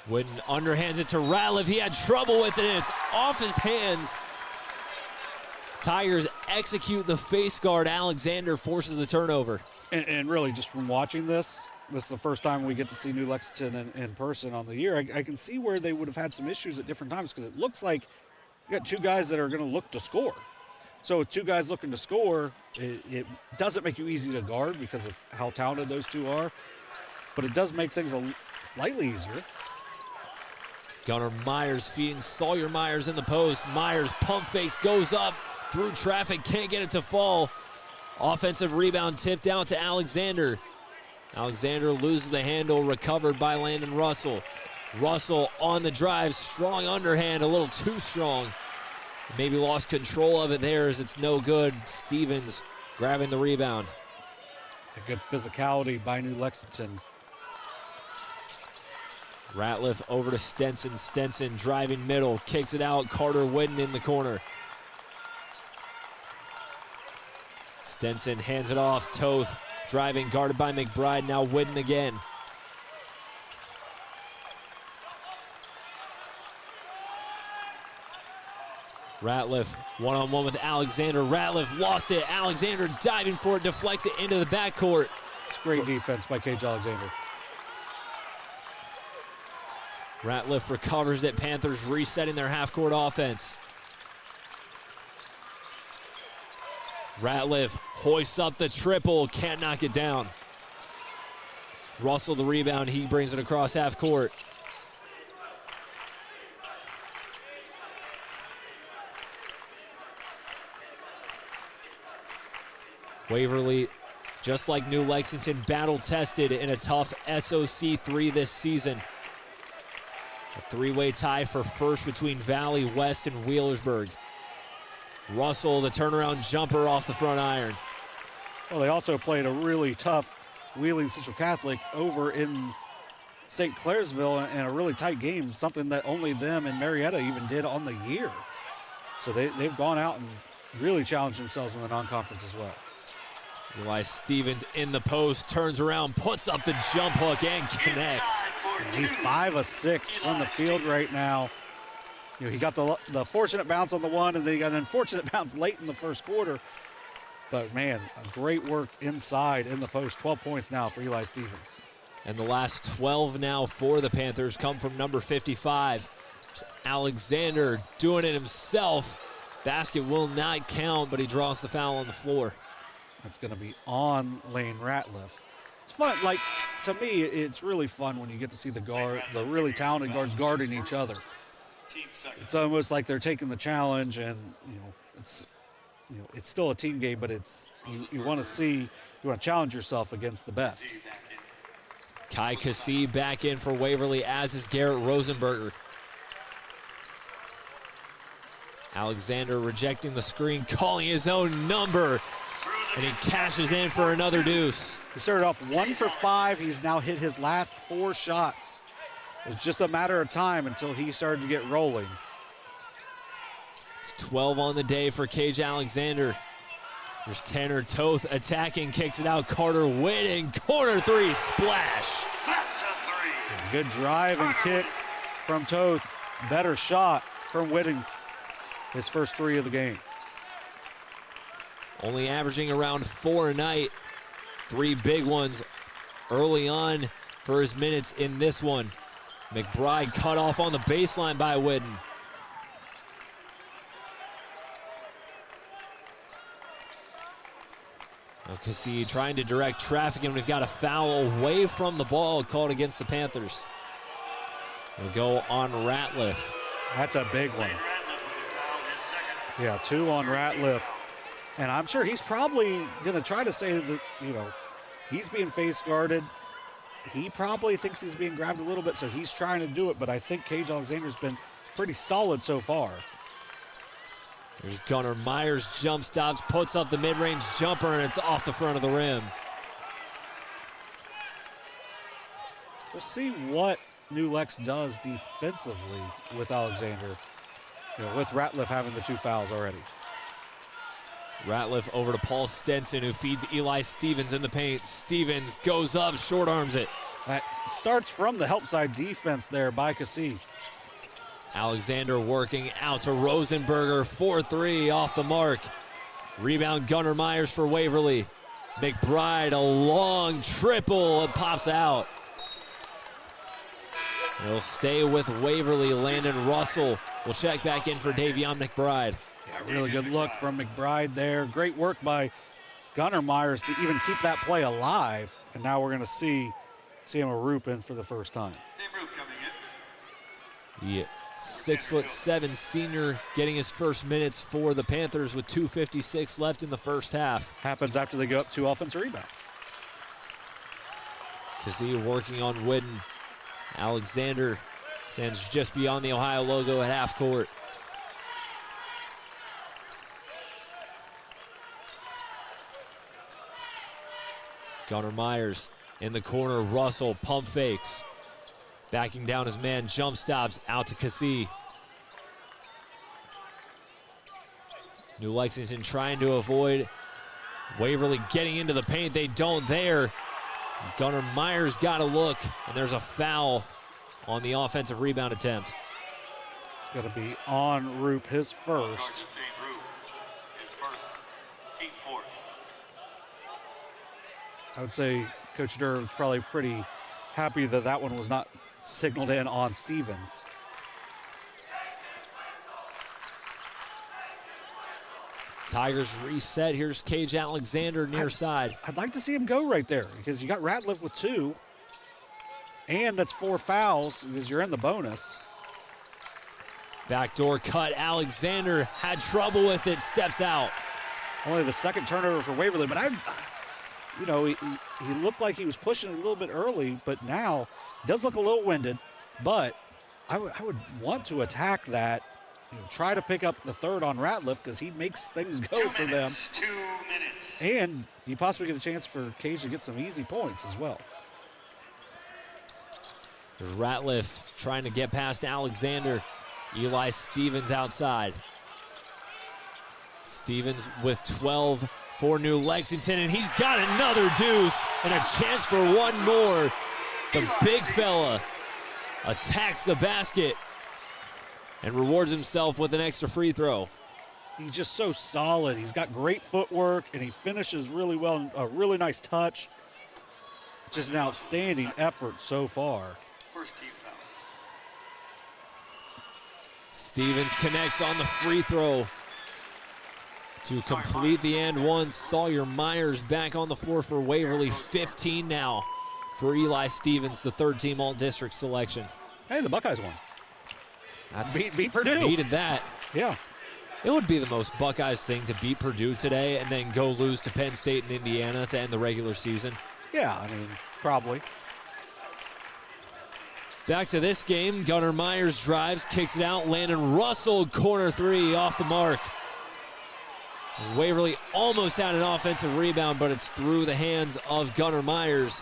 Whidden underhands it to Ratliff. He had trouble with it, and it's off his hands. Tigers execute the face guard. Alexander forces the turnover. And really, just from watching this is the first time we get to see New Lexington in person on the year. I can see where they would have had some issues at different times because it looks like you got 2 guys that are going to look to score. So with 2 guys looking to score, it doesn't make you easy to guard because of how talented those 2 are, but it does make things slightly easier. Gunnar Myers feeding Sawyer Myers in the post. Myers pump fakes, goes up through traffic, can't get it to fall. Offensive rebound tipped out to Alexander. Alexander loses the handle, recovered by Landon Russell. Russell on the drive, strong underhand, a little too strong. Maybe lost control of it there as it's no good. Stevens grabbing the rebound. A good physicality by New Lexington. Ratliff over to Stenson. Stenson driving middle, kicks it out. Carter Whidden in the corner. Stenson hands it off. Toth driving, guarded by McBride. Now Whidden again. Ratliff one-on-one with Alexander. Ratliff lost it. Alexander diving for it, deflects it into the backcourt. It's great defense by Cage Alexander. Ratliff recovers it. Panthers resetting their half-court offense. Ratliff hoists up the triple, can't knock it down. Russell the rebound, he brings it across half court. Waverly, just like New Lexington, battle-tested in a tough SOC 3 this season. A 3-way tie for first between Valley, West, and Wheelersburg. Russell, the turnaround jumper off the front iron. Well, they also played a really tough Wheeling Central Catholic over in St. Clairsville in a really tight game, something that only them and Marietta even did on the year. So they've gone out and really challenged themselves in the non-conference as well. Eli Stevens in the post, turns around, puts up the jump hook, and connects. And he's 5 of 6 from the field right now. You know, he got the fortunate bounce on the one, and then he got an unfortunate bounce late in the first quarter. But, man, great work inside in the post. 12 points now for Eli Stevens. And the last 12 now for the Panthers come from number 55. Alexander doing it himself. Basket will not count, but he draws the foul on the floor. That's going to be on Lane Ratliff. It's fun. Like, to me, it's really fun when you get to see the really talented guards guarding each other. It's almost like they're taking the challenge, and it's still a team game, but it's you want to challenge yourself against the best. Kai Cassie back in for Waverly, as is Garrett Rosenberger. Alexander rejecting the screen, calling his own number, and he cashes in for another deuce. He started off 1 for 5. He's now hit his last 4 shots. It's just a matter of time until he started to get rolling. It's 12 on the day for Cage Alexander. There's Tanner Toth attacking, kicks it out. Carter Whitten, corner three, splash. Good drive and kick from Toth. Better shot from Whitten. His first three of the game. Only averaging around 4 a night. 3 big ones early on for his minutes in this one. McBride cut off on the baseline by Whitten. Cassie trying to direct traffic, and we've got a foul away from the ball called against the Panthers. We'll go on Ratliff. That's a big one. Yeah, 2 on Ratliff. And I'm sure he's probably going to try to say that, you know, he's being face guarded. He probably thinks he's being grabbed a little bit, so he's trying to do it. But I think Cage Alexander's been pretty solid so far. There's Gunnar Myers, jump stops, puts up the mid-range jumper, and it's off the front of the rim. We'll see what New Lex does defensively with Alexander, you know, with Ratliff having the 2 fouls already. Ratliff over to Paul Stenson, who feeds Eli Stevens in the paint. Stevens goes up, short arms it. That starts from the help side defense there by Cassie. Alexander working out to Rosenberger, 4-3 off the mark. Rebound Gunnar Myers for Waverly. McBride, a long triple, it pops out. He'll stay with Waverly. Landon Russell will check back in for Davion McBride. Yeah, really good look from McBride there. Great work by Gunnar Myers to even keep that play alive. And now we're going to see Sam Arup in for the first time. Sam Arup coming in. Yeah. 6'7" senior getting his first minutes for the Panthers with 2:56 left in the first half. Happens after they go up 2 offensive rebounds. Kazee working on Whitten. Alexander stands just beyond the Ohio logo at half court. Gunnar Myers in the corner. Russell pump fakes. Backing down his man, jump stops, out to Cassie. New Lexington trying to avoid Waverly getting into the paint. They don't there. Gunnar Myers got a look, and there's a foul on the offensive rebound attempt. It's got to be on Roop, his first. I would say Coach Durham's probably pretty happy that that one was not signaled in on Stevens. Tigers reset. Here's Cage Alexander near side. I'd like to see him go right there because you got Ratliff with 2. And that's 4 fouls because you're in the bonus. Backdoor cut. Alexander had trouble with it. Steps out. Only the second turnover for Waverly, but you know, he looked like he was pushing it a little bit early, but now does look a little winded. But I would want to attack that. You know, try to pick up the third on Ratliff because he makes things go for them. 2 minutes. And you possibly get a chance for Cage to get some easy points as well. There's Ratliff trying to get past Alexander. Eli Stevens outside. Stevens with 12 for New Lexington, and he's got another deuce and a chance for one more. The big fella attacks the basket and rewards himself with an extra free throw. He's just so solid. He's got great footwork, and he finishes really well. A really nice touch. Just an outstanding effort so far. First team foul. Stevens connects on the free throw to complete the and one. Sawyer Myers back on the floor for Waverly. 15 now for Eli Stevens, the third-team All-District selection. Hey, the Buckeyes won. That's beat Purdue. Needed that. Yeah. It would be the most Buckeyes thing to beat Purdue today and then go lose to Penn State and Indiana to end the regular season. Yeah, I mean, probably. Back to this game. Gunnar Myers drives, kicks it out. Landon Russell, corner 3 off the mark. Waverly almost had an offensive rebound, but it's through the hands of Gunnar Myers.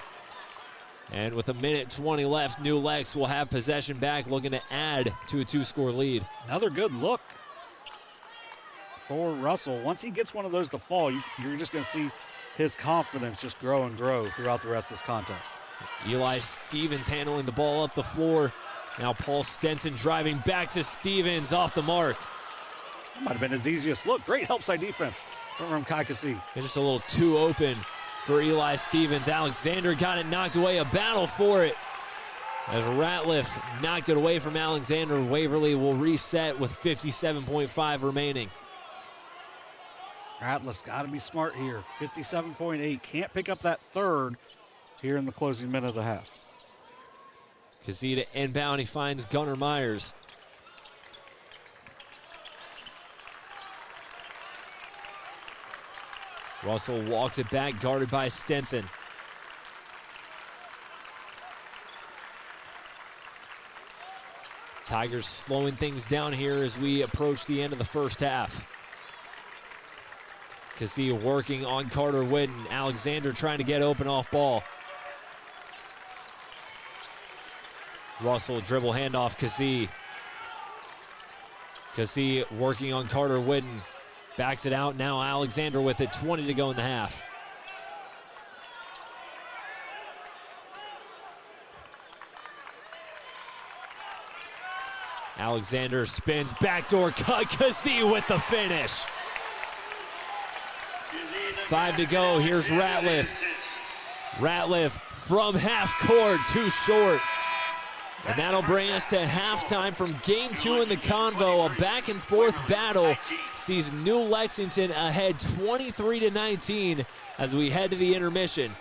And with 1:20 left, New Lex will have possession back, looking to add to a 2-score lead. Another good look for Russell. Once he gets one of those to fall, you're just going to see his confidence just grow and grow throughout the rest of this contest. Eli Stevens handling the ball up the floor. Now Paul Stenson driving back to Stevens off the mark. That might have been his easiest look. Great help side defense from Kai Kasi. It's just a little too open for Eli Stevens. Alexander got it knocked away, a battle for it. As Ratliff knocked it away from Alexander, Waverly will reset with 57.5 remaining. Ratliff's got to be smart here. 57.8, can't pick up that third here in the closing minute of the half. Kazita inbound, he finds Gunnar Myers. Russell walks it back, guarded by Stenson. Tigers slowing things down here as we approach the end of the first half. Cassie working on Carter Whitten. Alexander trying to get open off ball. Russell dribble handoff, Cassie. Cassie working on Carter Whitten. Backs it out, now Alexander with it, 20 to go in the half. Alexander spins, backdoor cut, Cassie with the finish. 5 to go, here's Ratliff. Ratliff from half court, too short. And that'll bring us to halftime from game 2 in the Convo. A back and forth battle sees New Lexington ahead 23-19 as we head to the intermission.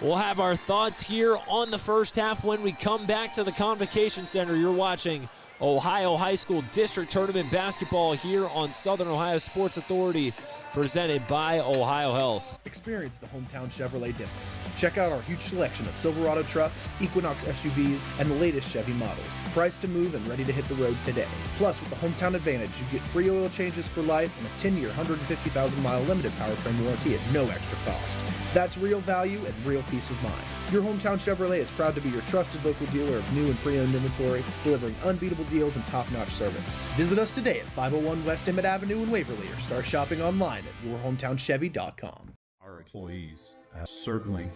We'll have our thoughts here on the first half when we come back to the Convocation Center. You're watching Ohio High School District Tournament basketball here on Southern Ohio Sports Authority, presented by Ohio Health. Experience the hometown Chevrolet difference. Check out our huge selection of Silverado trucks, Equinox SUVs, and the latest Chevy models. Priced to move and ready to hit the road today. Plus, with the hometown advantage, you get free oil changes for life and a 10-year, 150,000-mile limited powertrain warranty at no extra cost. That's real value and real peace of mind. Your hometown Chevrolet is proud to be your trusted local dealer of new and pre-owned inventory, delivering unbeatable deals and top-notch service. Visit us today at 501 West Emmett Avenue in Waverly or start shopping online at yourhometownchevy.com. Our employees certainly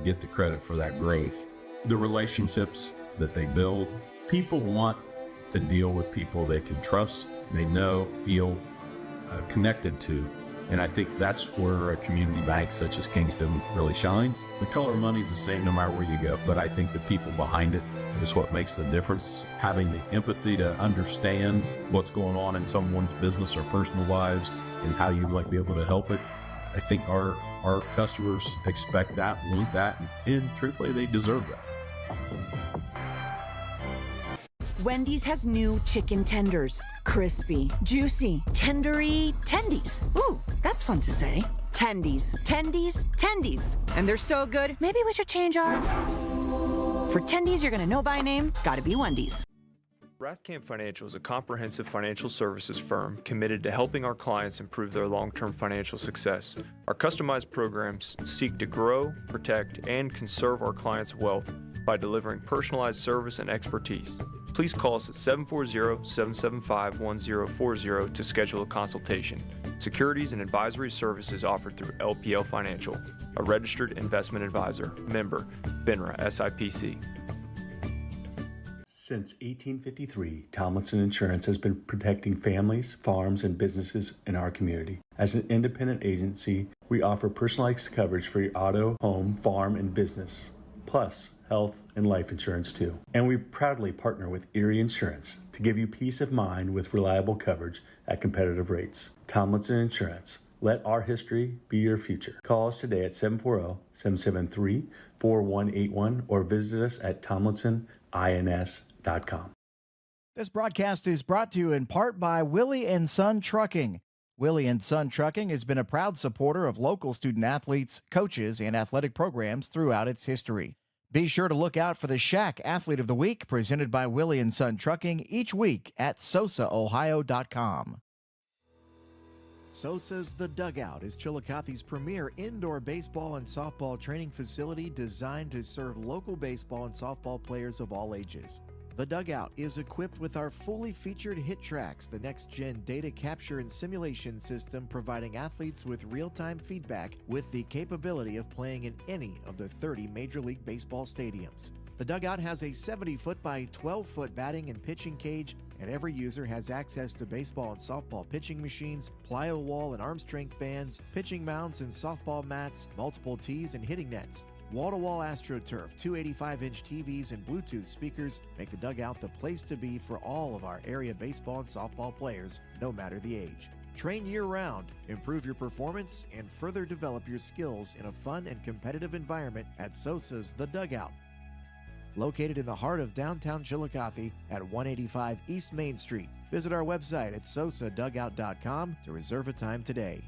get the credit for that growth. The relationships that they build, people want to deal with people they can trust, they know, feel connected to. And I think that's where a community bank such as Kingston really shines. The color of money is the same no matter where you go, but I think the people behind it is what makes the difference. Having the empathy to understand what's going on in someone's business or personal lives and how you might be able to help it. I think our customers expect that, want that, and truthfully, they deserve that. Wendy's has new chicken tenders. Crispy, juicy, tendery tendies. Ooh, that's fun to say. Tendies, tendies, tendies. And they're so good, maybe we should change our... For tendies you're gonna know by name, gotta be Wendy's. Rathkamp Financial is a comprehensive financial services firm committed to helping our clients improve their long-term financial success. Our customized programs seek to grow, protect, and conserve our clients' wealth by delivering personalized service and expertise. Please call us at 740-775-1040 to schedule a consultation. Securities and advisory services offered through LPL Financial, a registered investment advisor, member, FINRA SIPC. Since 1853, Tomlinson Insurance has been protecting families, farms, and businesses in our community. As an independent agency, we offer personalized coverage for your auto, home, farm, and business, plus health and life insurance too. And we proudly partner with Erie Insurance to give you peace of mind with reliable coverage at competitive rates. Tomlinson Insurance. Let our history be your future. Call us today at 740-773-4181 or visit us at tomlinsonins.com. This broadcast is brought to you in part by Willie & Son Trucking. Willie & Son Trucking has been a proud supporter of local student athletes, coaches, and athletic programs throughout its history. Be sure to look out for the Shack Athlete of the Week presented by Willie & Son Trucking each week at SOSAOhio.com. SOSA's The Dugout is Chillicothe's premier indoor baseball and softball training facility designed to serve local baseball and softball players of all ages. The Dugout is equipped with our fully featured Hit Tracks, the next-gen data capture and simulation system providing athletes with real-time feedback with the capability of playing in any of the 30 Major League Baseball stadiums. The Dugout has a 70-foot by 12-foot batting and pitching cage, and every user has access to baseball and softball pitching machines, plyo wall and arm strength bands, pitching mounts and softball mats, multiple tees and hitting nets. Wall-to-wall AstroTurf, 285-inch TVs and Bluetooth speakers make the Dugout the place to be for all of our area baseball and softball players, no matter the age. Train year-round, improve your performance, and further develop your skills in a fun and competitive environment at SOSA's The Dugout. Located in the heart of downtown Chillicothe at 185 East Main Street. Visit our website at sosadugout.com to reserve a time today.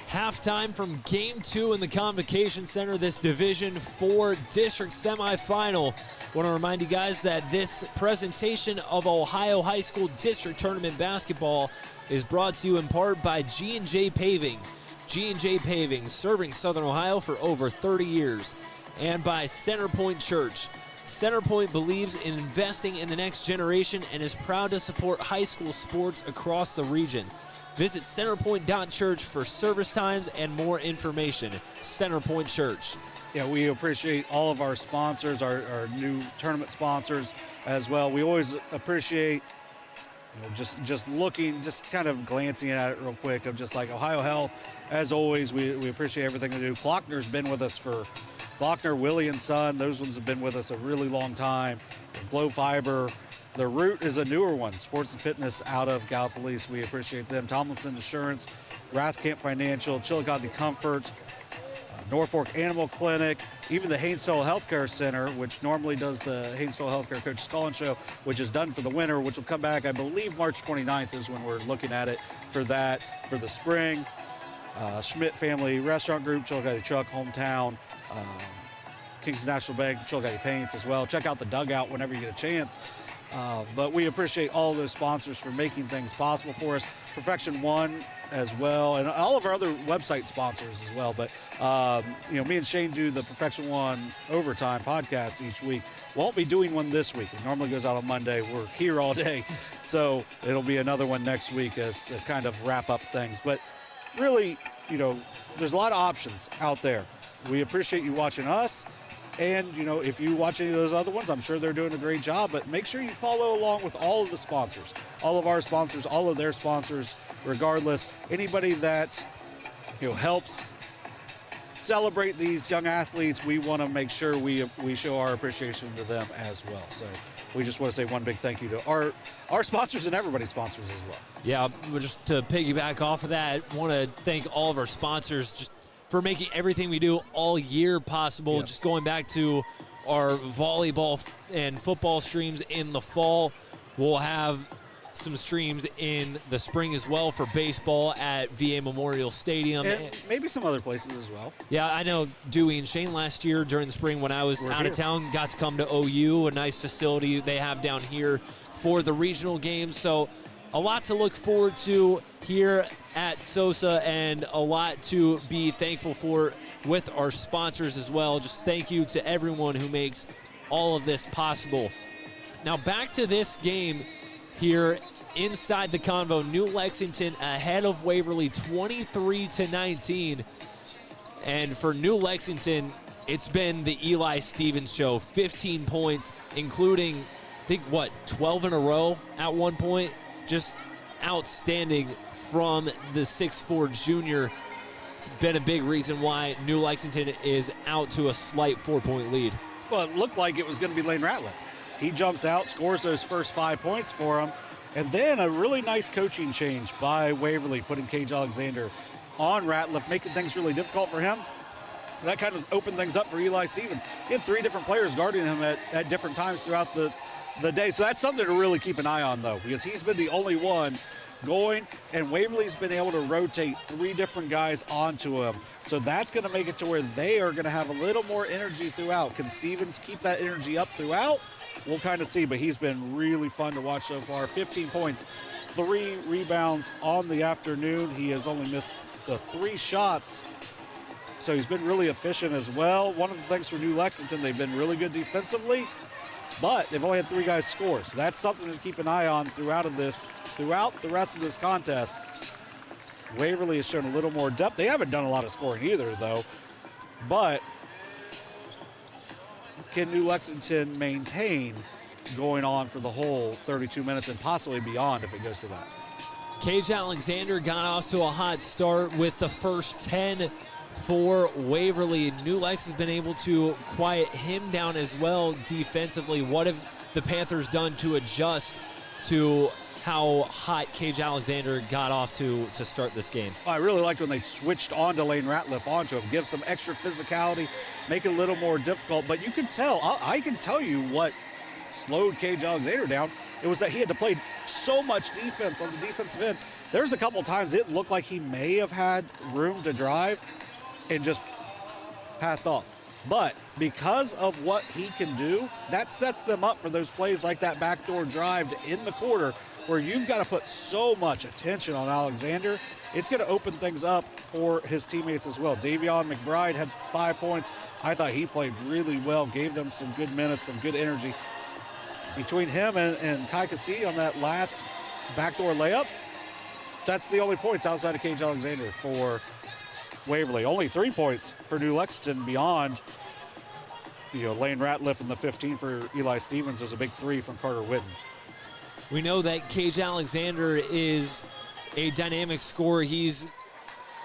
Halftime from Game 2 in the Convocation Center, this Division 4 District Semifinal. Want to remind you guys that this presentation of Ohio High School District Tournament Basketball is brought to you in part by G&J Paving. G&J Paving, serving Southern Ohio for over 30 years. And by Centerpoint Church. Centerpoint believes in investing in the next generation and is proud to support high school sports across the region. Visit centerpoint.church for service times and more information. Centerpoint Church. Yeah, we appreciate all of our sponsors, our new tournament sponsors as well. We always appreciate, just looking, just kind of glancing at it real quick of just like Ohio Health. As always, we appreciate everything they do. Klockner's been with us for Klockner, Willie and Son. Those ones have been with us a really long time. Glow Fiber. The Root is a newer one, Sports and Fitness out of Gallipolis. We appreciate them. Tomlinson Insurance, Rathkamp Financial, Chillicothe Comfort, Norfolk Animal Clinic, even the Hainstall Healthcare Center, which normally does the Hainstall Healthcare Coaches Call-In Show, which is done for the winter, which will come back, I believe, March 29th is when we're looking at it for that, for the spring. Schmidt Family Restaurant Group, Chillicothe Truck, Hometown, Kingston National Bank, Chillicothe Paints as well. Check out the Dugout whenever you get a chance. But we appreciate all those sponsors for making things possible for us. Perfection One as well, and all of our other website sponsors as well. But, me and Shane do the Perfection One Overtime podcast each week. Won't be doing one this week. It normally goes out on Monday. We're here all day. So it'll be another one next week as to kind of wrap up things. But really, there's a lot of options out there. We appreciate you watching us. And, if you watch any of those other ones, I'm sure they're doing a great job. But make sure you follow along with all of the sponsors, all of our sponsors, all of their sponsors, regardless. Anybody that, helps celebrate these young athletes, we want to make sure we show our appreciation to them as well. So we just want to say one big thank you to our sponsors and everybody's sponsors as well. Yeah, just to piggyback off of that, I want to thank all of our sponsors just for making everything we do all year possible. Yes. Just going back to our volleyball and football streams in the fall. We'll have some streams in the spring as well for baseball at VA Memorial Stadium. And maybe some other places as well. Yeah, I know Dewey and Shane last year during the spring when I was out of town got to come to OU, a nice facility they have down here for the regional games. So a lot to look forward to here at SOSA and a lot to be thankful for with our sponsors as well. Just thank you to everyone who makes all of this possible. Now back to this game here inside the Convo. New Lexington ahead of Waverly 23-19. And for New Lexington, it's been the Eli Stevens show. 15 points, including, I think, 12 in a row at one point. Just outstanding from the 6'4 junior. It's been a big reason why New Lexington is out to a slight 4-point lead. Well, it looked like it was going to be Lane Ratliff. He jumps out, scores those first 5 points for him, and then a really nice coaching change by Waverly, putting Cage Alexander on Ratliff, making things really difficult for him. That kind of opened things up for Eli Stevens. He had 3 different players guarding him at different times throughout the day. So that's something to really keep an eye on, though, because he's been the only one going, and Waverly's been able to rotate 3 different guys onto him. So that's going to make it to where they are going to have a little more energy throughout. Can Stevens keep that energy up throughout? We'll kind of see, but he's been really fun to watch so far. 15 points, 3 rebounds on the afternoon. He has only missed the 3 shots. So he's been really efficient as well. One of the things for New Lexington, they've been really good defensively, but they've only had 3 guys score. So that's something to keep an eye on throughout the rest of this contest. Waverly has shown a little more depth. They haven't done a lot of scoring either, though. But can New Lexington maintain going on for the whole 32 minutes and possibly beyond if it goes to that? Cage Alexander got off to a hot start with the first 10 for Waverly. New Lex has been able to quiet him down as well defensively. What have the Panthers done to adjust to how hot Cage Alexander got off to start this game? I really liked when they switched on to Lane Ratliff onto him, give some extra physicality, make it a little more difficult. But you can tell, I can tell you what slowed Cage Alexander down. It was that he had to play so much defense on the defensive end. There's a couple times it looked like he may have had room to drive and just passed off. But because of what he can do, that sets them up for those plays like that backdoor drive to end the quarter where you've got to put so much attention on Alexander. It's going to open things up for his teammates as well. Davion McBride had 5 points. I thought he played really well, gave them some good minutes, some good energy. Between him and Kai Kasi on that last backdoor layup, that's the only points outside of Cage Alexander for Waverly. Only 3 points for New Lexington beyond, Lane Ratliff in the 15 for Eli Stevens. There's a big 3 from Carter Whitten. We know that Cage Alexander is a dynamic scorer. He's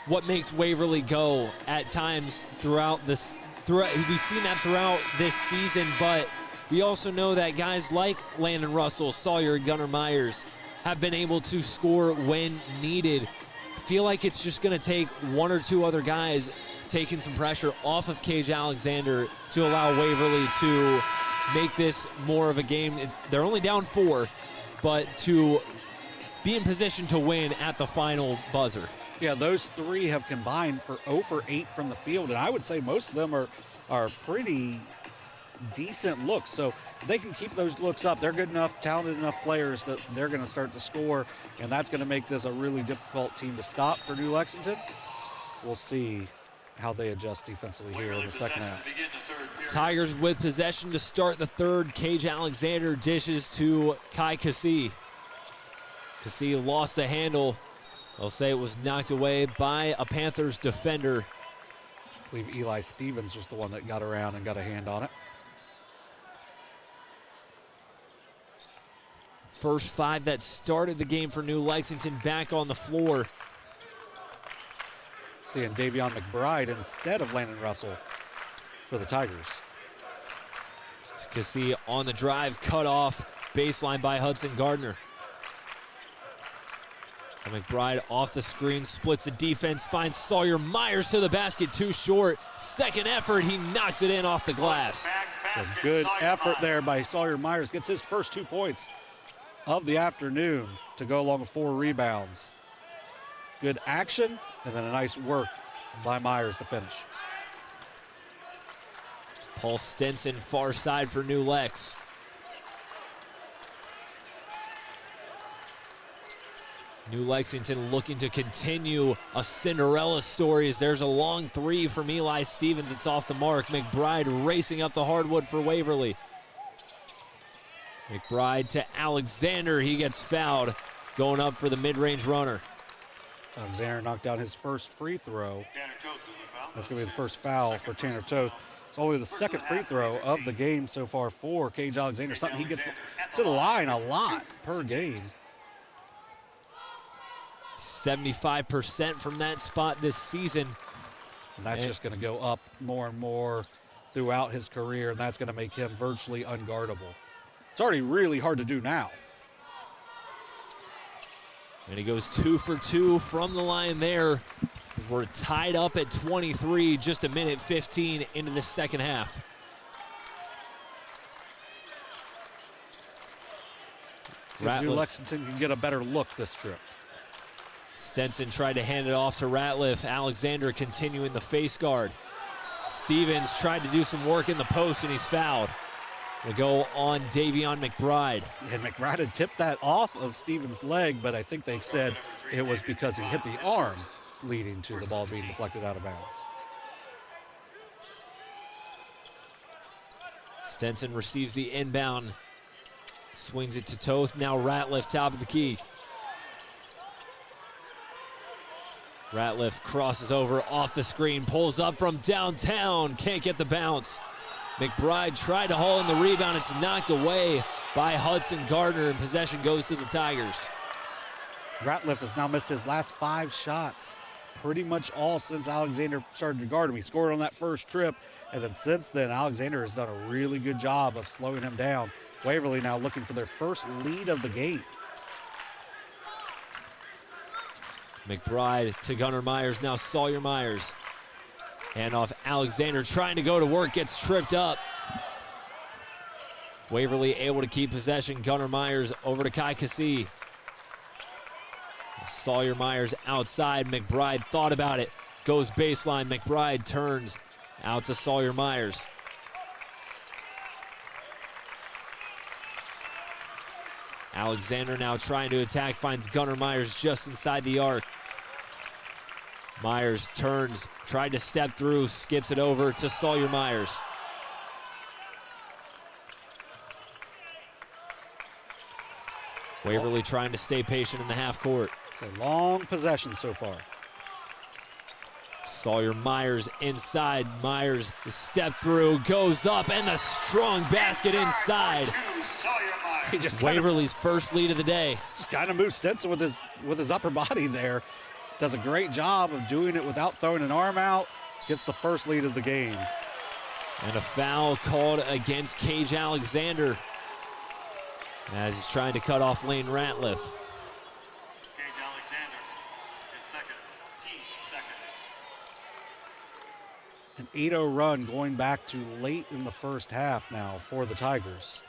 what makes Waverly go at times throughout this. We've seen that throughout this season, but we also know that guys like Landon Russell, Sawyer, and Gunnar Myers have been able to score when needed. I feel like it's just going to take 1 or 2 other guys taking some pressure off of Cage Alexander to allow Waverly to make this more of a game. They're only down 4, but to be in position to win at the final buzzer. Yeah, those 3 have combined for 0 for 8 from the field, and I would say most of them are pretty decent looks. So they can keep those looks up. They're good enough, talented enough players that they're going to start to score, and that's going to make this a really difficult team to stop for New Lexington. We'll see how they adjust defensively here in the second half. Tigers with possession to start the third. Cage Alexander dishes to Kai Kasi. Kasi lost the handle. They'll say it was knocked away by a Panthers defender. I believe Eli Stevens was the one that got around and got a hand on it. First 5 that started the game for New Lexington back on the floor. Seeing Davion McBride instead of Landon Russell for the Tigers. Kasi on the drive, cut off, baseline by Hudson Gardner. And McBride off the screen, splits the defense, finds Sawyer Myers to the basket, too short. Second effort, he knocks it in off the glass. A good effort there by Sawyer Myers. Gets his first 2 points of the afternoon to go along with 4 rebounds. Good action, and then a nice work by Myers to finish. Paul Stenson, far side for New Lex. New Lexington looking to continue a Cinderella story as there's a long 3 from Eli Stevens. It's off the mark. McBride racing up the hardwood for Waverly. McBride to Alexander. He gets fouled, going up for the mid-range runner. Alexander knocked down his first free throw. That's going to be the first foul for Tanner Toth. It's only the second free throw of the game so far for Cage Alexander. Something he gets to the line a lot per game. 75% from that spot this season. And that's just going to go up more and more throughout his career, and that's going to make him virtually unguardable. It's already really hard to do now. And he goes 2 for 2 from the line there. We're tied up at 23, just a minute 15 into the second half. See if New Lexington can get a better look this trip. Stenson tried to hand it off to Ratliff. Alexander continuing the face guard. Stevens tried to do some work in the post, and he's fouled. We'll go on Davion McBride. And McBride had tipped that off of Stevens' leg, but I think they said it was because he hit the arm leading to the ball being deflected out of bounds. Stenson receives the inbound, swings it to Toth. Now Ratliff, top of the key. Ratliff crosses over off the screen, pulls up from downtown, can't get the bounce. McBride tried to haul in the rebound. It's knocked away by Hudson Gardner, and possession goes to the Tigers. Ratliff has now missed his last 5 shots, pretty much all since Alexander started to guard him. He scored on that first trip, and then since then, Alexander has done a really good job of slowing him down. Waverly now looking for their first lead of the game. McBride to Gunnar Myers, now Sawyer Myers. Handoff, Alexander trying to go to work, gets tripped up. Waverly able to keep possession. Gunnar Myers over to Kai Cassie. Sawyer Myers outside. McBride thought about it. Goes baseline. McBride turns out to Sawyer Myers. Alexander now trying to attack. Finds Gunnar Myers just inside the arc. Myers turns. Tried to step through. Skips it over to Sawyer Myers. Waverly trying to stay patient in the half court. It's a long possession so far. Sawyer Myers inside. Myers, the step through, goes up, and the strong basket inside. He just Waverly's first lead of the day. Just kind of moves Stenson with his upper body there. Does a great job of doing it without throwing an arm out. Gets the first lead of the game. And a foul called against Cage Alexander as he's trying to cut off Lane Ratliff. Cage Alexander is second, team second. An 8-0 run going back to late in the first half now for the Tigers.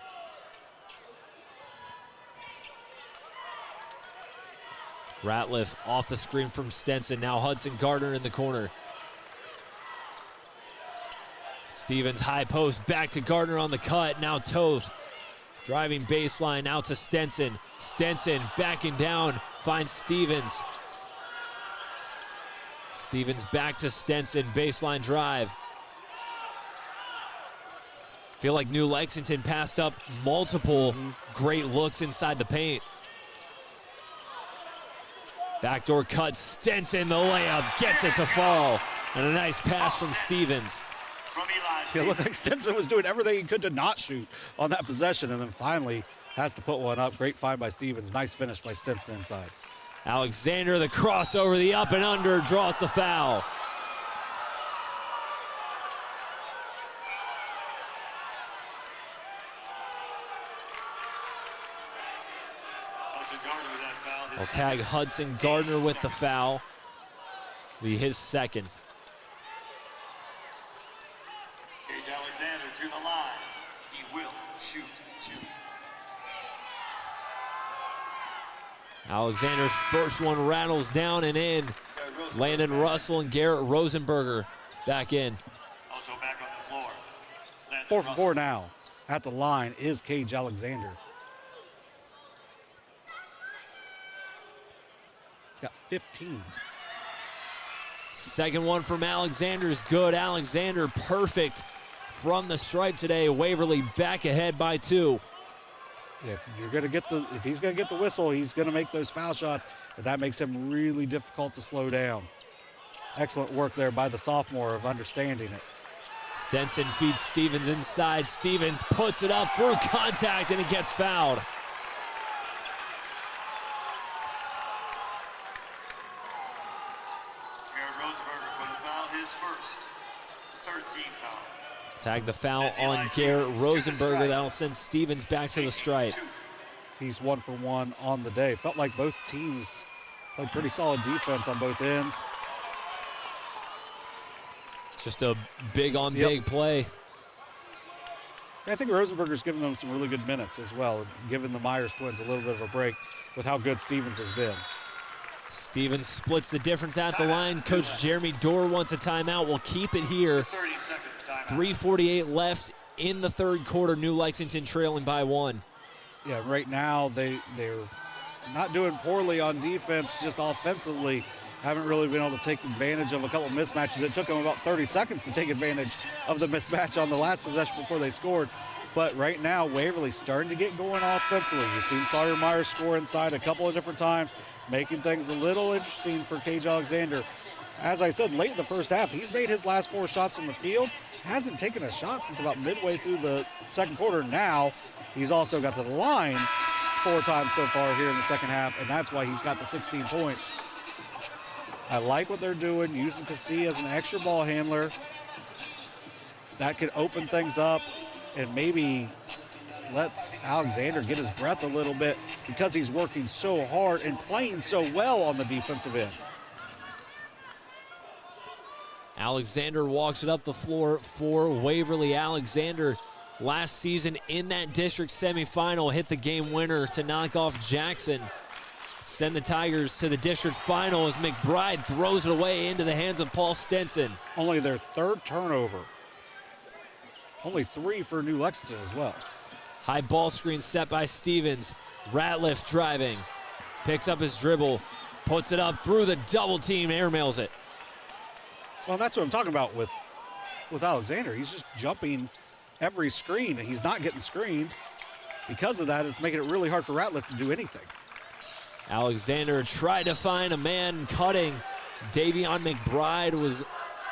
Ratliff off the screen from Stenson. Now Hudson Gardner in the corner. Stevens high post back to Gardner on the cut. Now Toth driving baseline out to Stenson. Stenson backing down, finds Stevens. Stevens back to Stenson, baseline drive. Feel like New Lexington passed up multiple great looks inside the paint. Backdoor cut, Stenson, the layup, gets it to fall. And a nice pass from Stevens. It looked like Stenson was doing everything he could to not shoot on that possession, and then finally has to put one up. Great find by Stevens. Nice finish by Stenson inside. Alexander, the crossover, the up and under, draws the foul. I'll tag Hudson Gardner with the foul. Be his second. Cage Alexander to the line. He will shoot two. Alexander's first one rattles down and in. Landon Russell and Garrett Rosenberger back in. Also back on the floor. 4 for 4 now. At the line is Cage Alexander. He's got 15. Second one from Alexander is good. Alexander perfect from the stripe today. Waverly back ahead by 2. If he's gonna get the whistle, he's gonna make those foul shots, and that makes him really difficult to slow down. Excellent work there by the sophomore of understanding it. Stenson feeds Stevens inside. Stevens puts it up through contact, and it gets fouled. Tag the foul on Garrett Rosenberger. That'll send Stevens back to the stripe. He's 1 for 1 on the day. Felt like both teams played pretty solid defense on both ends. Just a big on big play. I think Rosenberger's given them some really good minutes as well, giving the Myers twins a little bit of a break with how good Stevens has been. Stevens splits the difference at the line. Coach Jeremy Dorr wants a timeout. We'll keep it here. 3:48 left in the third quarter. New Lexington trailing by 1. Yeah, right now they're not doing poorly on defense, just offensively. Haven't really been able to take advantage of a couple mismatches. It took them about 30 seconds to take advantage of the mismatch on the last possession before they scored. But right now, Waverly's starting to get going offensively. You've seen Sawyer Myers score inside a couple of different times, making things a little interesting for Cage Alexander. As I said, late in the first half, he's made his last 4 shots from the field. Hasn't taken a shot since about midway through the second quarter. Now, he's also got to the line 4 times so far here in the second half, and that's why he's got the 16 points. I like what they're doing, using Cassie as an extra ball handler. That could open things up and maybe let Alexander get his breath a little bit because he's working so hard and playing so well on the defensive end. Alexander walks it up the floor for Waverly. Alexander last season in that district semifinal hit the game winner to knock off Jackson. Send the Tigers to the district final as McBride throws it away into the hands of Paul Stenson. Only their 3rd turnover. Only 3 for New Lexington as well. High ball screen set by Stevens. Ratliff driving. Picks up his dribble. Puts it up through the double team. Airmails it. Well, that's what I'm talking about with Alexander. He's just jumping every screen, and he's not getting screened. Because of that, it's making it really hard for Ratliff to do anything. Alexander tried to find a man cutting. Davion McBride was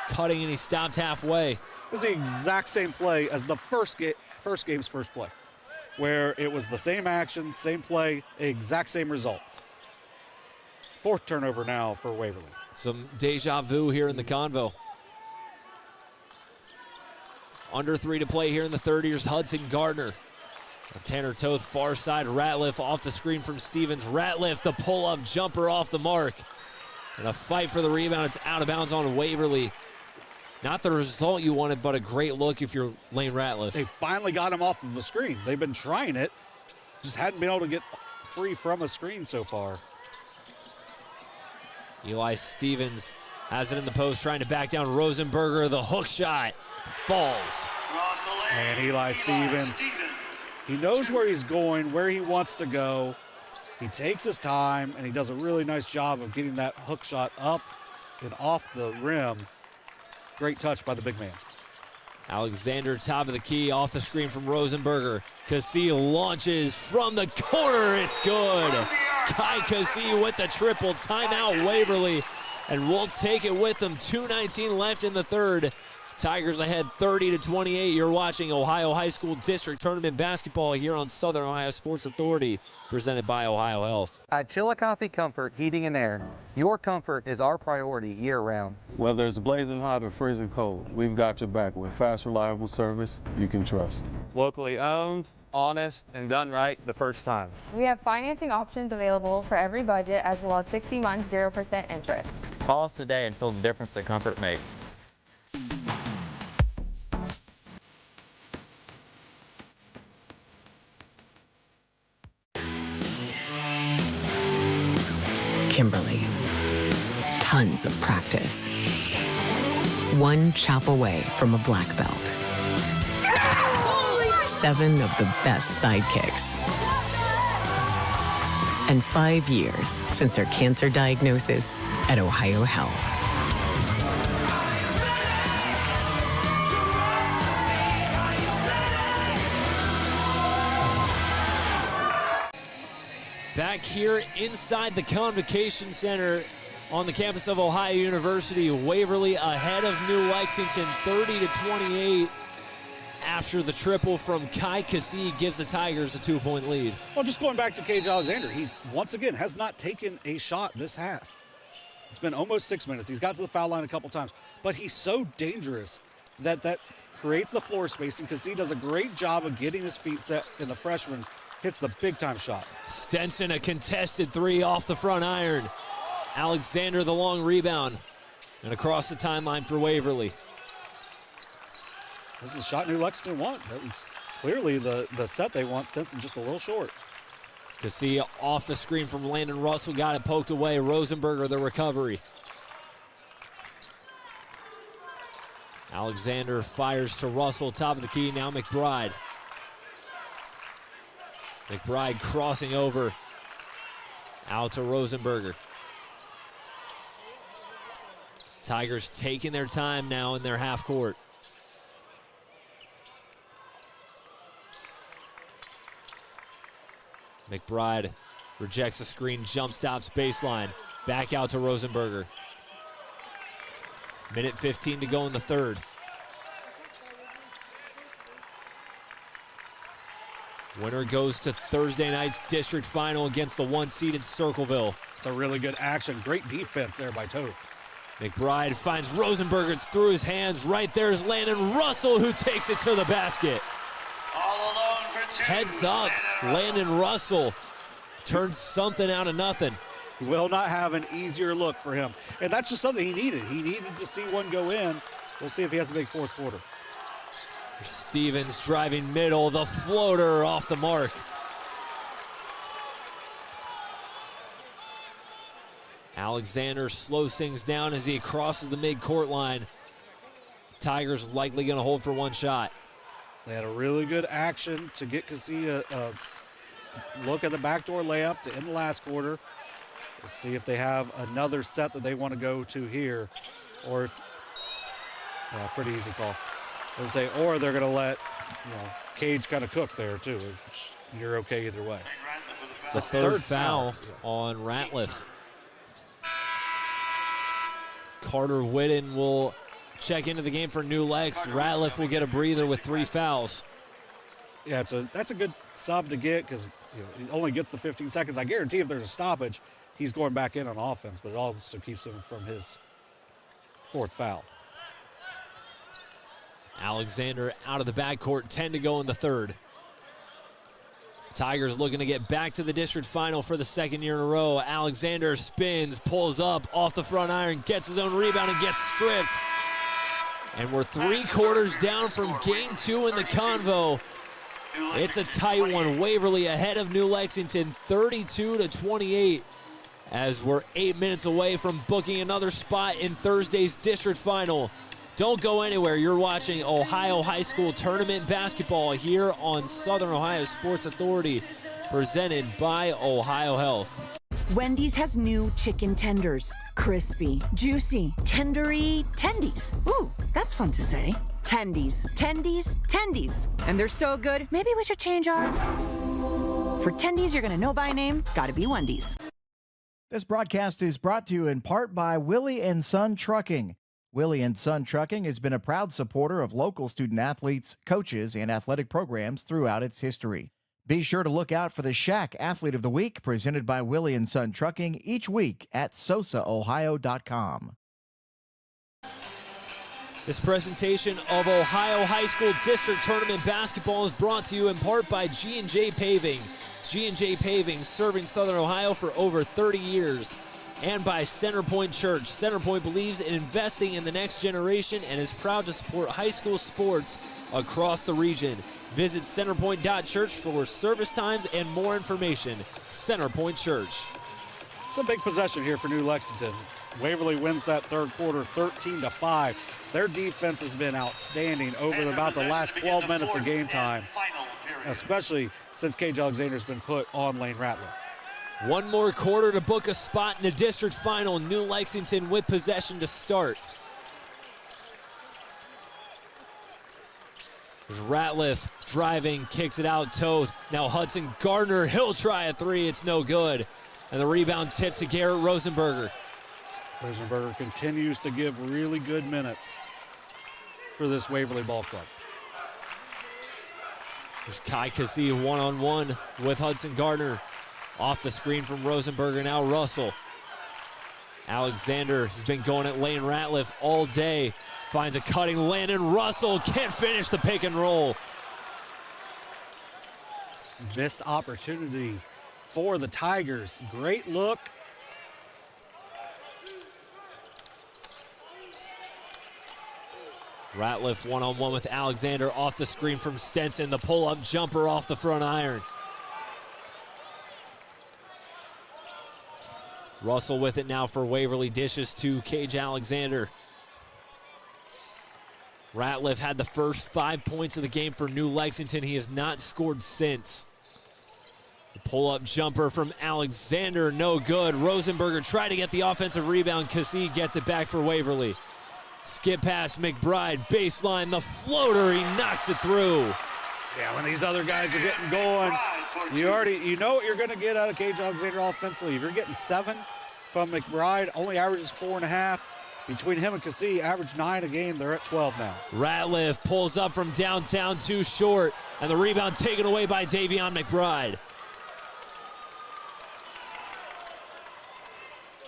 cutting, and he stopped halfway. It was the exact same play as the first game's first play, where it was the same action, same play, exact same result. 4th turnover now for Waverly. Some deja vu here in the convo. Under 3 to play here in the third. Here's Hudson Gardner. Tanner Toth, far side. Ratliff off the screen from Stevens. Ratliff, the pull-up jumper off the mark. And a fight for the rebound. It's out of bounds on Waverly. Not the result you wanted, but a great look if you're Lane Ratliff. They finally got him off of a screen. They've been trying it, just hadn't been able to get free from a screen so far. Eli Stevens has it in the post, trying to back down Rosenberger. The hook shot falls. And Eli Stevens, he knows where he's going, where he wants to go. He takes his time, and he does a really nice job of getting that hook shot up and off the rim. Great touch by the big man. Alexander, top of the key, off the screen from Rosenberger. Cassie launches from the corner. It's good. Kai Cassie with the triple. Timeout Waverly. And we'll take it with them. 2:19 left in the third. Tigers ahead 30-28. You're watching Ohio High School District Tournament basketball here on Southern Ohio Sports Authority, presented by Ohio Health. At Chillicothe Comfort Heating and Air, your comfort is our priority year-round. Whether it's blazing hot or freezing cold, we've got your back with fast, reliable service you can trust. Locally owned, honest, and done right the first time. We have financing options available for every budget, as well as 60 months, 0% interest. Call us today and feel the difference that comfort makes. Kimberly. Tons of practice. One chop away from a black belt. 7 of the best sidekicks. And 5 years since her cancer diagnosis at Ohio Health. Back here inside the Convocation Center on the campus of Ohio University, Waverly ahead of New Lexington 30-28 after the triple from Kai Cassie gives the Tigers a 2-point lead. Well, just going back to Cage Alexander, he once again has not taken a shot this half. It's been almost 6 minutes. He's got to the foul line a couple times, but he's so dangerous that creates the floor spacing. Cassie does a great job of getting his feet set, and the freshman hits the big-time shot. Stenson, a contested 3 off the front iron. Alexander, the long rebound. And across the timeline for Waverly. This is the shot New Lexington want. That was clearly the set they want. Stenson just a little short. Cassie off the screen from Landon Russell. Got it poked away. Rosenberger, the recovery. Alexander fires to Russell. Top of the key, now McBride. McBride crossing over. Out to Rosenberger. Tigers taking their time now in their half court. McBride rejects the screen, jump stops baseline. Back out to Rosenberger. Minute 15 to go in the third. Winner goes to Thursday night's district final against the 1-seed Circleville. It's a really good action. Great defense there by Toth. McBride finds Rosenberger. It's through his hands. Right there is Landon Russell, who takes it to the basket. Heads up, Landon Russell turns something out of nothing. Will not have an easier look for him. And that's just something he needed. He needed to see one go in. We'll see if he has a big fourth quarter. Stevens driving middle, the floater off the mark. Alexander slows things down as he crosses the mid-court line. Tigers likely going to hold for one shot. They had a really good action to get Cassie a look at the backdoor layup to end the last quarter. We'll see if they have another set that they want to go to here, or if pretty easy call. Let's say, or they're going to let Cage kind of cook there too. Which you're okay either way. It's the third foul on Ratliff. Carter Whitten will check into the game for New Lex. Ratliff will get a breather with 3 fouls. Yeah, that's a good sub to get because he only gets the 15 seconds. I guarantee if there's a stoppage, he's going back in on offense, but it also keeps him from his 4th foul. Alexander out of the backcourt, 10 to go in the third. Tigers looking to get back to the district final for the 2nd year in a row. Alexander spins, pulls up off the front iron, gets his own rebound and gets stripped. And we're 3 quarters down from game 2 in the convo. It's a tight one. Waverly ahead of New Lexington, 32-28, as we're 8 minutes away from booking another spot in Thursday's district final. Don't go anywhere. You're watching Ohio High School Tournament Basketball here on Southern Ohio Sports Authority, presented by Ohio Health. Wendy's has new chicken tenders. Crispy, juicy, tendery, tendies. Ooh, that's fun to say. Tendies, tendies, tendies. And they're so good, maybe we should change our... For tendies you're gonna know by name, gotta be Wendy's. This broadcast is brought to you in part by Willie & Son Trucking. Willie & Son Trucking has been a proud supporter of local student athletes, coaches, and athletic programs throughout its history. Be sure to look out for the Shack Athlete of the Week presented by Willie & Son Trucking each week at SOSAOhio.com. This presentation of Ohio High School District Tournament Basketball is brought to you in part by G&J Paving. G&J Paving, serving Southern Ohio for over 30 years. And by Centerpoint Church. Centerpoint believes in investing in the next generation and is proud to support high school sports across the region. Visit centerpoint.church for service times and more information. Centerpoint Church. It's a big possession here for New Lexington. Waverly wins that third quarter 13-5. Their defense has been outstanding over about the last 12 minutes of game time, especially since Cage Alexander's been put on Lane Ratliff. One more quarter to book a spot in the district final. New Lexington with possession to start. There's Ratliff driving, kicks it out, Toth. Now Hudson Gardner, he'll try a 3, it's no good. And the rebound tip to Garrett Rosenberger. Rosenberger continues to give really good minutes for this Waverly ball club. There's Kai Cassie one-on-one with Hudson Gardner. Off the screen from Rosenberger, now Russell. Alexander has been going at Lane Ratliff all day. Finds a cutting Landon Russell, can't finish the pick and roll. Missed opportunity for the Tigers. Great look. Ratliff one-on-one with Alexander, off the screen from Stenson. The pull-up jumper off the front iron. Russell with it now for Waverly, dishes to Cage Alexander. Ratliff had the first 5 points of the game for New Lexington. He has not scored since. The Pull-up jumper from Alexander, no good. Rosenberger tried to get the offensive rebound. Cassie gets it back for Waverly. Skip pass, McBride, baseline, the floater, he knocks it through. Yeah, when these other guys are getting going, you know what you're going to get out of Cage Alexander offensively. If you're getting 7 from McBride, only averages 4.5. Between him and Cassie, average 9 a game. They're at 12 now. Ratliff pulls up from downtown, too short, and the rebound taken away by Davion McBride.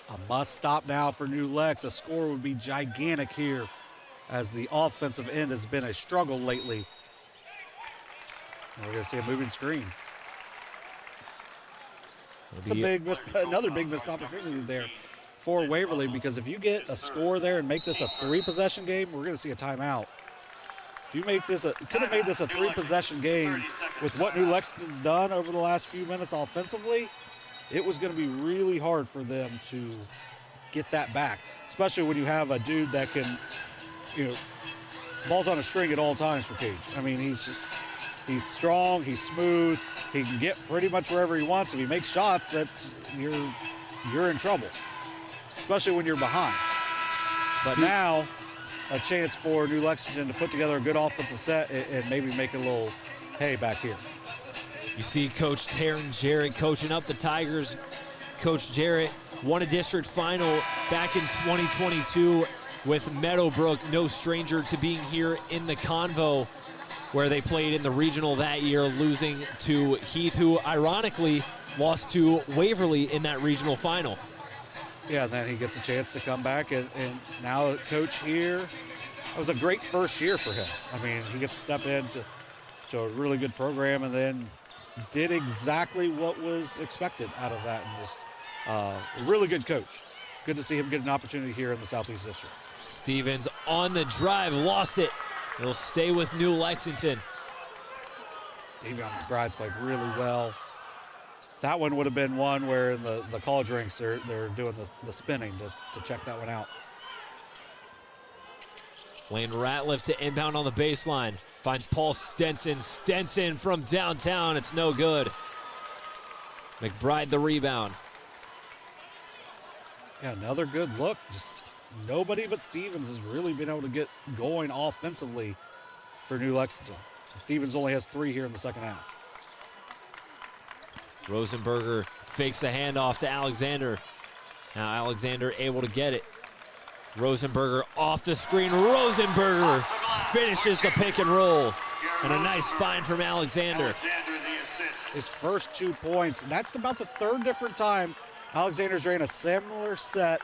A must stop now for New Lex. A score would be gigantic here as the offensive end has been a struggle lately. And we're going to see a moving screen. It's another big missed opportunity there for Waverly, because if you get a score there and make this a 3-possession game, we're going to see a timeout. If you make this could have made this a 3-possession game with what New Lexington's done over the last few minutes offensively, it was going to be really hard for them to get that back, especially when you have a dude that can, ball's on a string at all times for Cage. I mean, he's strong, he's smooth, he can get pretty much wherever he wants. If he makes shots, you're in trouble, especially when you're behind. But now, a chance for New Lexington to put together a good offensive set and maybe make a little hay back here. You see Coach Taryn Jarrett coaching up the Tigers. Coach Jarrett won a district final back in 2022 with Meadowbrook, no stranger to being here in the Convo, where they played in the regional that year, losing to Heath, who ironically lost to Waverly in that regional final. Yeah, and then he gets a chance to come back, and now coach here. It was a great first year for him. I mean, he gets to step into a really good program and then did exactly what was expected out of that, and just a really good coach. Good to see him get an opportunity here in the Southeast District. Stevens on the drive, lost it. He'll stay with New Lexington. Davion McBride's played really well. That one would have been one where in the college ranks they're doing the spinning to check that one out. Lane Ratliff to inbound on the baseline. Finds Paul Stenson. Stenson from downtown. It's no good. McBride the rebound. Yeah, another good look. Just nobody but Stevens has really been able to get going offensively for New Lexington. Stevens only has 3 here in the second half. Rosenberger fakes the handoff to Alexander. Now Alexander able to get it. Rosenberger off the screen. Rosenberger finishes the pick and roll. And a nice find from Alexander. His first 2 points. And that's about the 3rd different time Alexander's ran a similar set.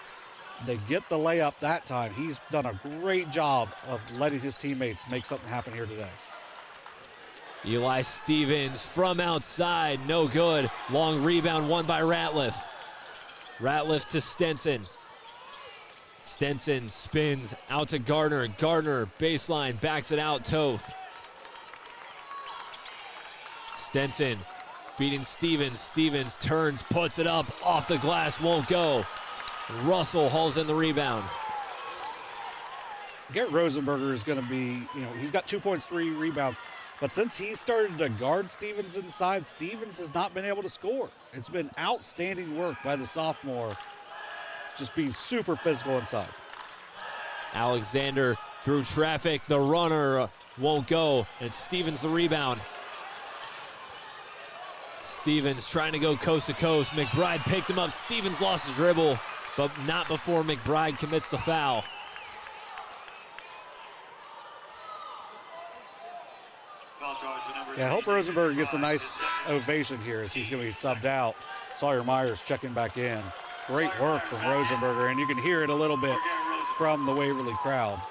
They get the layup that time. He's done a great job of letting his teammates make something happen here today. Eli Stevens from outside, no good. Long rebound won by Ratliff. Ratliff to Stenson. Stenson spins out to Gardner. Gardner, baseline, backs it out, Toth. Stenson feeding Stevens. Stevens turns, puts it up, off the glass, won't go. Russell hauls in the rebound. Garrett Rosenberger is going to be, he's got 2 points, 3 rebounds. But since he started to guard Stevens inside, Stevens has not been able to score. It's been outstanding work by the sophomore, just being super physical inside. Alexander through traffic, the runner won't go, and Stevens the rebound. Stevens trying to go coast to coast. McBride picked him up. Stevens lost the dribble, but not before McBride commits the foul. Yeah, I hope Rosenberg gets a nice ovation here as he's going to be subbed out. Sawyer Myers checking back in. Great work from Rosenberger, and you can hear it a little bit from the Waverly crowd.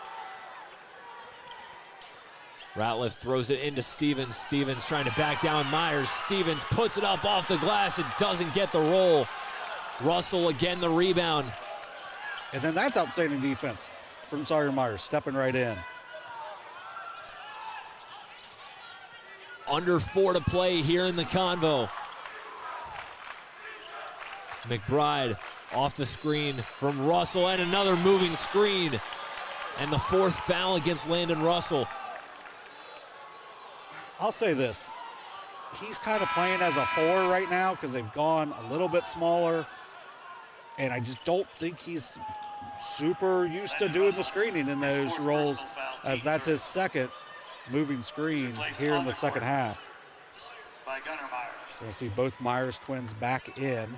Ratliff throws it into Stevens. Stevens trying to back down Myers. Stevens puts it up off the glass. It doesn't get the roll. Russell again the rebound. And then that's outstanding defense from Sawyer Myers, stepping right in. Under 4 to play here in the Convo. McBride off the screen from Russell, and another moving screen. And the 4th foul against Landon Russell. I'll say this. he's kind of playing as a 4 right now because they've gone a little bit smaller. And I just don't think he's super used to doing the screening in those roles, as that's his second moving screen here in the second half. So we'll see both Myers twins back in.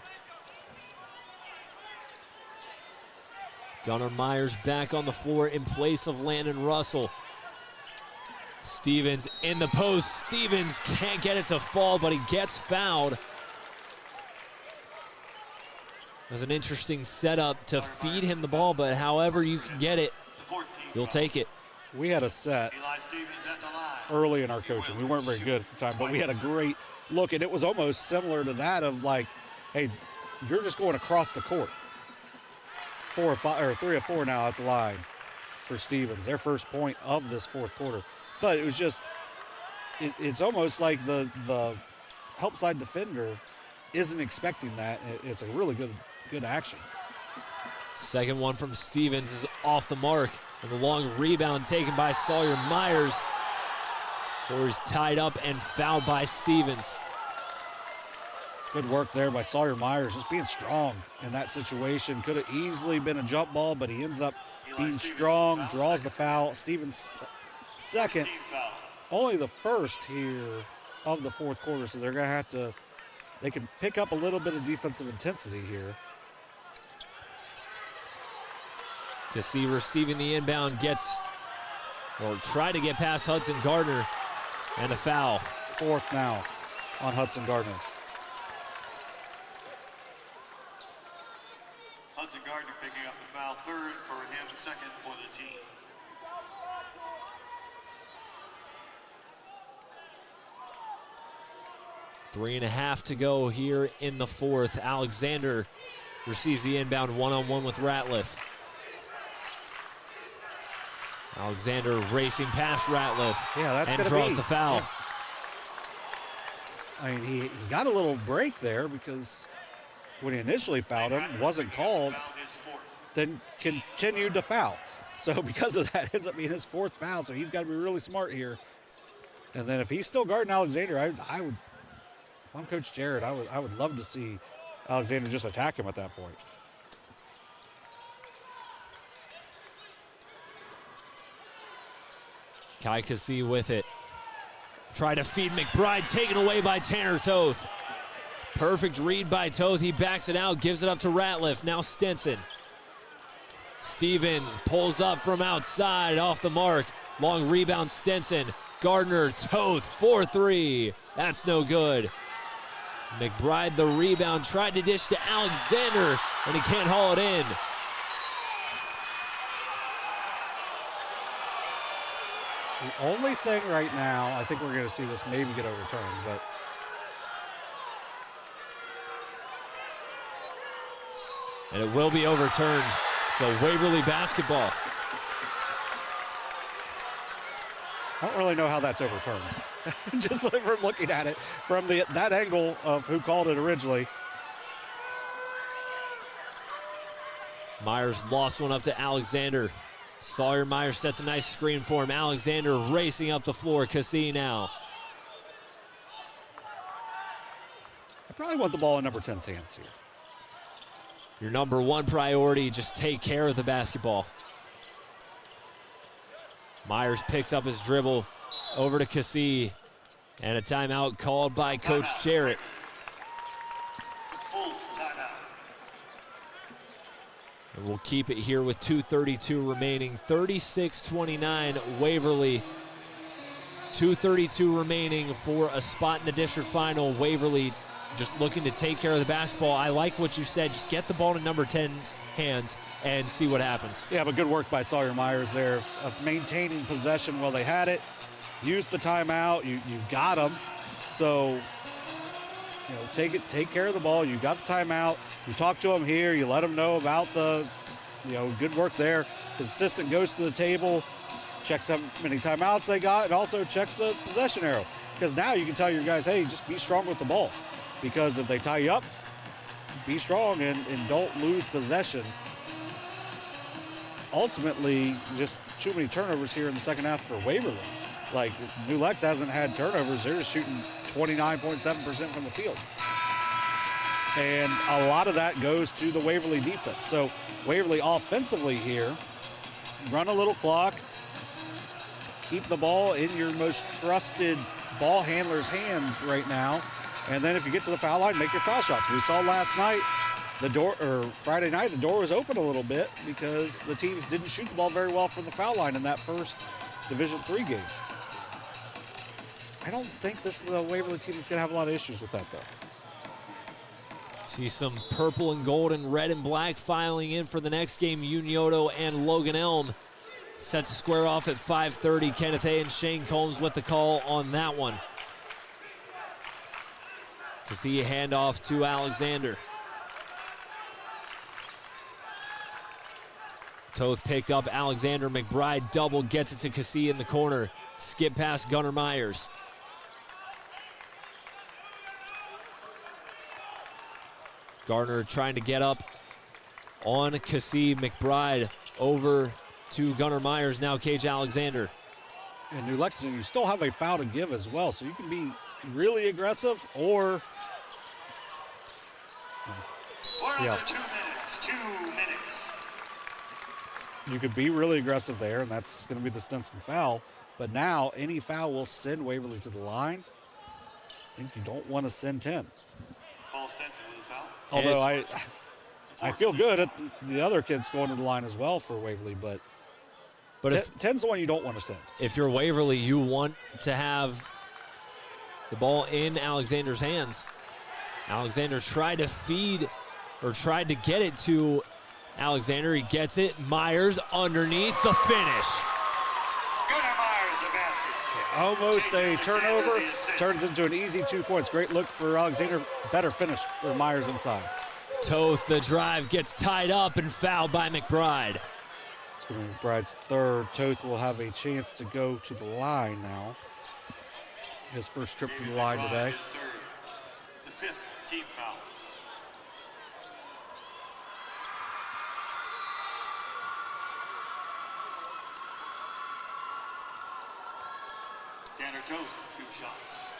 Gunnar Myers back on the floor in place of Landon Russell. Stevens in the post. Stevens can't get it to fall, but he gets fouled. It was an interesting setup to feed him the ball, but however you can get it, you'll take it. We had a set early in our coaching. We weren't very good at the time, but we had a great look, and it was almost similar to that of like, hey, you're just going across the court. 4 or 5 or 3 or 4 now at the line for Stevens, their first point of this fourth quarter. But it was just, it's almost like the help side defender isn't expecting that. It's a really good action. Second one from Stevens is off the mark, and the long rebound taken by Sawyer Myers. Or he's tied up and fouled by Stevens. Good work there by Sawyer Myers, just being strong in that situation. Could have easily been a jump ball, but he ends up being strong, draws the foul. Stevens second, only the first here of the fourth quarter, so they're going to have to, they can pick up a little bit of defensive intensity here. Cassie receiving the inbound, gets, or try to get past Hudson Gardner, and a foul. Fourth now on Hudson Gardner. Hudson Gardner picking up the foul, third for him, second for the team. Three and a half to go here in the fourth. Alexander receives the inbound one-on-one with Ratliff. Alexander racing past Ratliff. Yeah, that's and going to draws the foul. Yeah. I mean, he got a little break there because when he initially fouled him, wasn't called, then continued to foul. So because of that, ends up being his fourth foul. So he's got to be really smart here. And then if he's still guarding Alexander, I would, if I'm Coach Jarrett, I would love to see Alexander just attack him at that point. Kai Cassie with it. Try to feed McBride, taken away by Tanner Toth. Perfect read by Toth. He backs it out, gives it up to Ratliff. Now Stinson. Stevens pulls up from outside, off the mark. Long rebound, Stinson. Gardner, Toth, 4-3. That's no good. McBride, the rebound, tried to dish to Alexander, and he can't haul it in. The only thing right now, I think we're going to see this maybe get overturned, but and it will be overturned. So Waverly basketball. I don't really know how that's overturned. Just like from looking at it from that angle of who called it originally. Myers lost one up to Alexander. Sawyer Myers sets a nice screen for him. Alexander racing up the floor. Cassie now. I probably want the ball in number 10's hands here. Your number one priority, just take care of the basketball. Myers picks up his dribble over to Cassie, and a timeout called by Coach Jarrett. Full timeout. And we'll keep it here with 2:32 remaining. 36-29 Waverly. 2:32 remaining for a spot in the district final. Waverly just looking to take care of the basketball. I like what you said. Just get the ball in number 10's hands and see what happens. Yeah, but good work by Sawyer Myers there of maintaining possession while they had it. Use the timeout. You've got them. So, take care of the ball. You got the timeout. You talk to them here. You let them know about the, good work there. His assistant goes to the table, checks how many timeouts they got, and also checks the possession arrow. Because now you can tell your guys, hey, just be strong with the ball. Because if they tie you up, be strong and don't lose possession. Ultimately, just too many turnovers here in the second half for Waverly. Like, New Lex hasn't had turnovers. They're just shooting 29.7% from the field. And a lot of that goes to the Waverly defense. So Waverly offensively here, run a little clock, keep the ball in your most trusted ball handler's hands right now. And then if you get to the foul line, make your foul shots. We saw last night, Friday night, the door was open a little bit because the teams didn't shoot the ball very well from the foul line in that first Division III game. I don't think this is a Waverly team that's going to have a lot of issues with that, though. See some purple and gold and red and black filing in for the next game. Unioto and Logan Elm set to square off at 5:30. Kenneth A. and Shane Combs with the call on that one. To see a handoff to Alexander. Toth picked up Alexander. McBride double, gets it to Cassie in the corner. Skip past Gunnar Myers. Gardner trying to get up on Cassie. McBride over to Gunnar Myers. Now Cage Alexander. In New Lexington, you still have a foul to give as well, so you can be really aggressive or... We're under 2 minutes. 2 minutes. You could be really aggressive there, and that's going to be the Stinson foul. But now, any foul will send Waverly to the line. I just think you don't want to send 10. Paul Stinson with a foul. Although I feel good at the other kids going to the line as well for Waverly, but if 10's the one you don't want to send. If you're Waverly, you want to have the ball in Alexander's hands. Alexander tried to tried to get it to Alexander. He gets it. Myers underneath, the finish. Gunnar Myers, the basket. Almost a turnover, turns into an easy 2 points. Great look for Alexander, better finish for Myers inside. Toth, the drive, gets tied up and fouled by McBride. It's going to be McBride's third. Toth will have a chance to go to the line now. His first trip to the line today. It's the 5th team foul. Tanner Toth, 2 shots.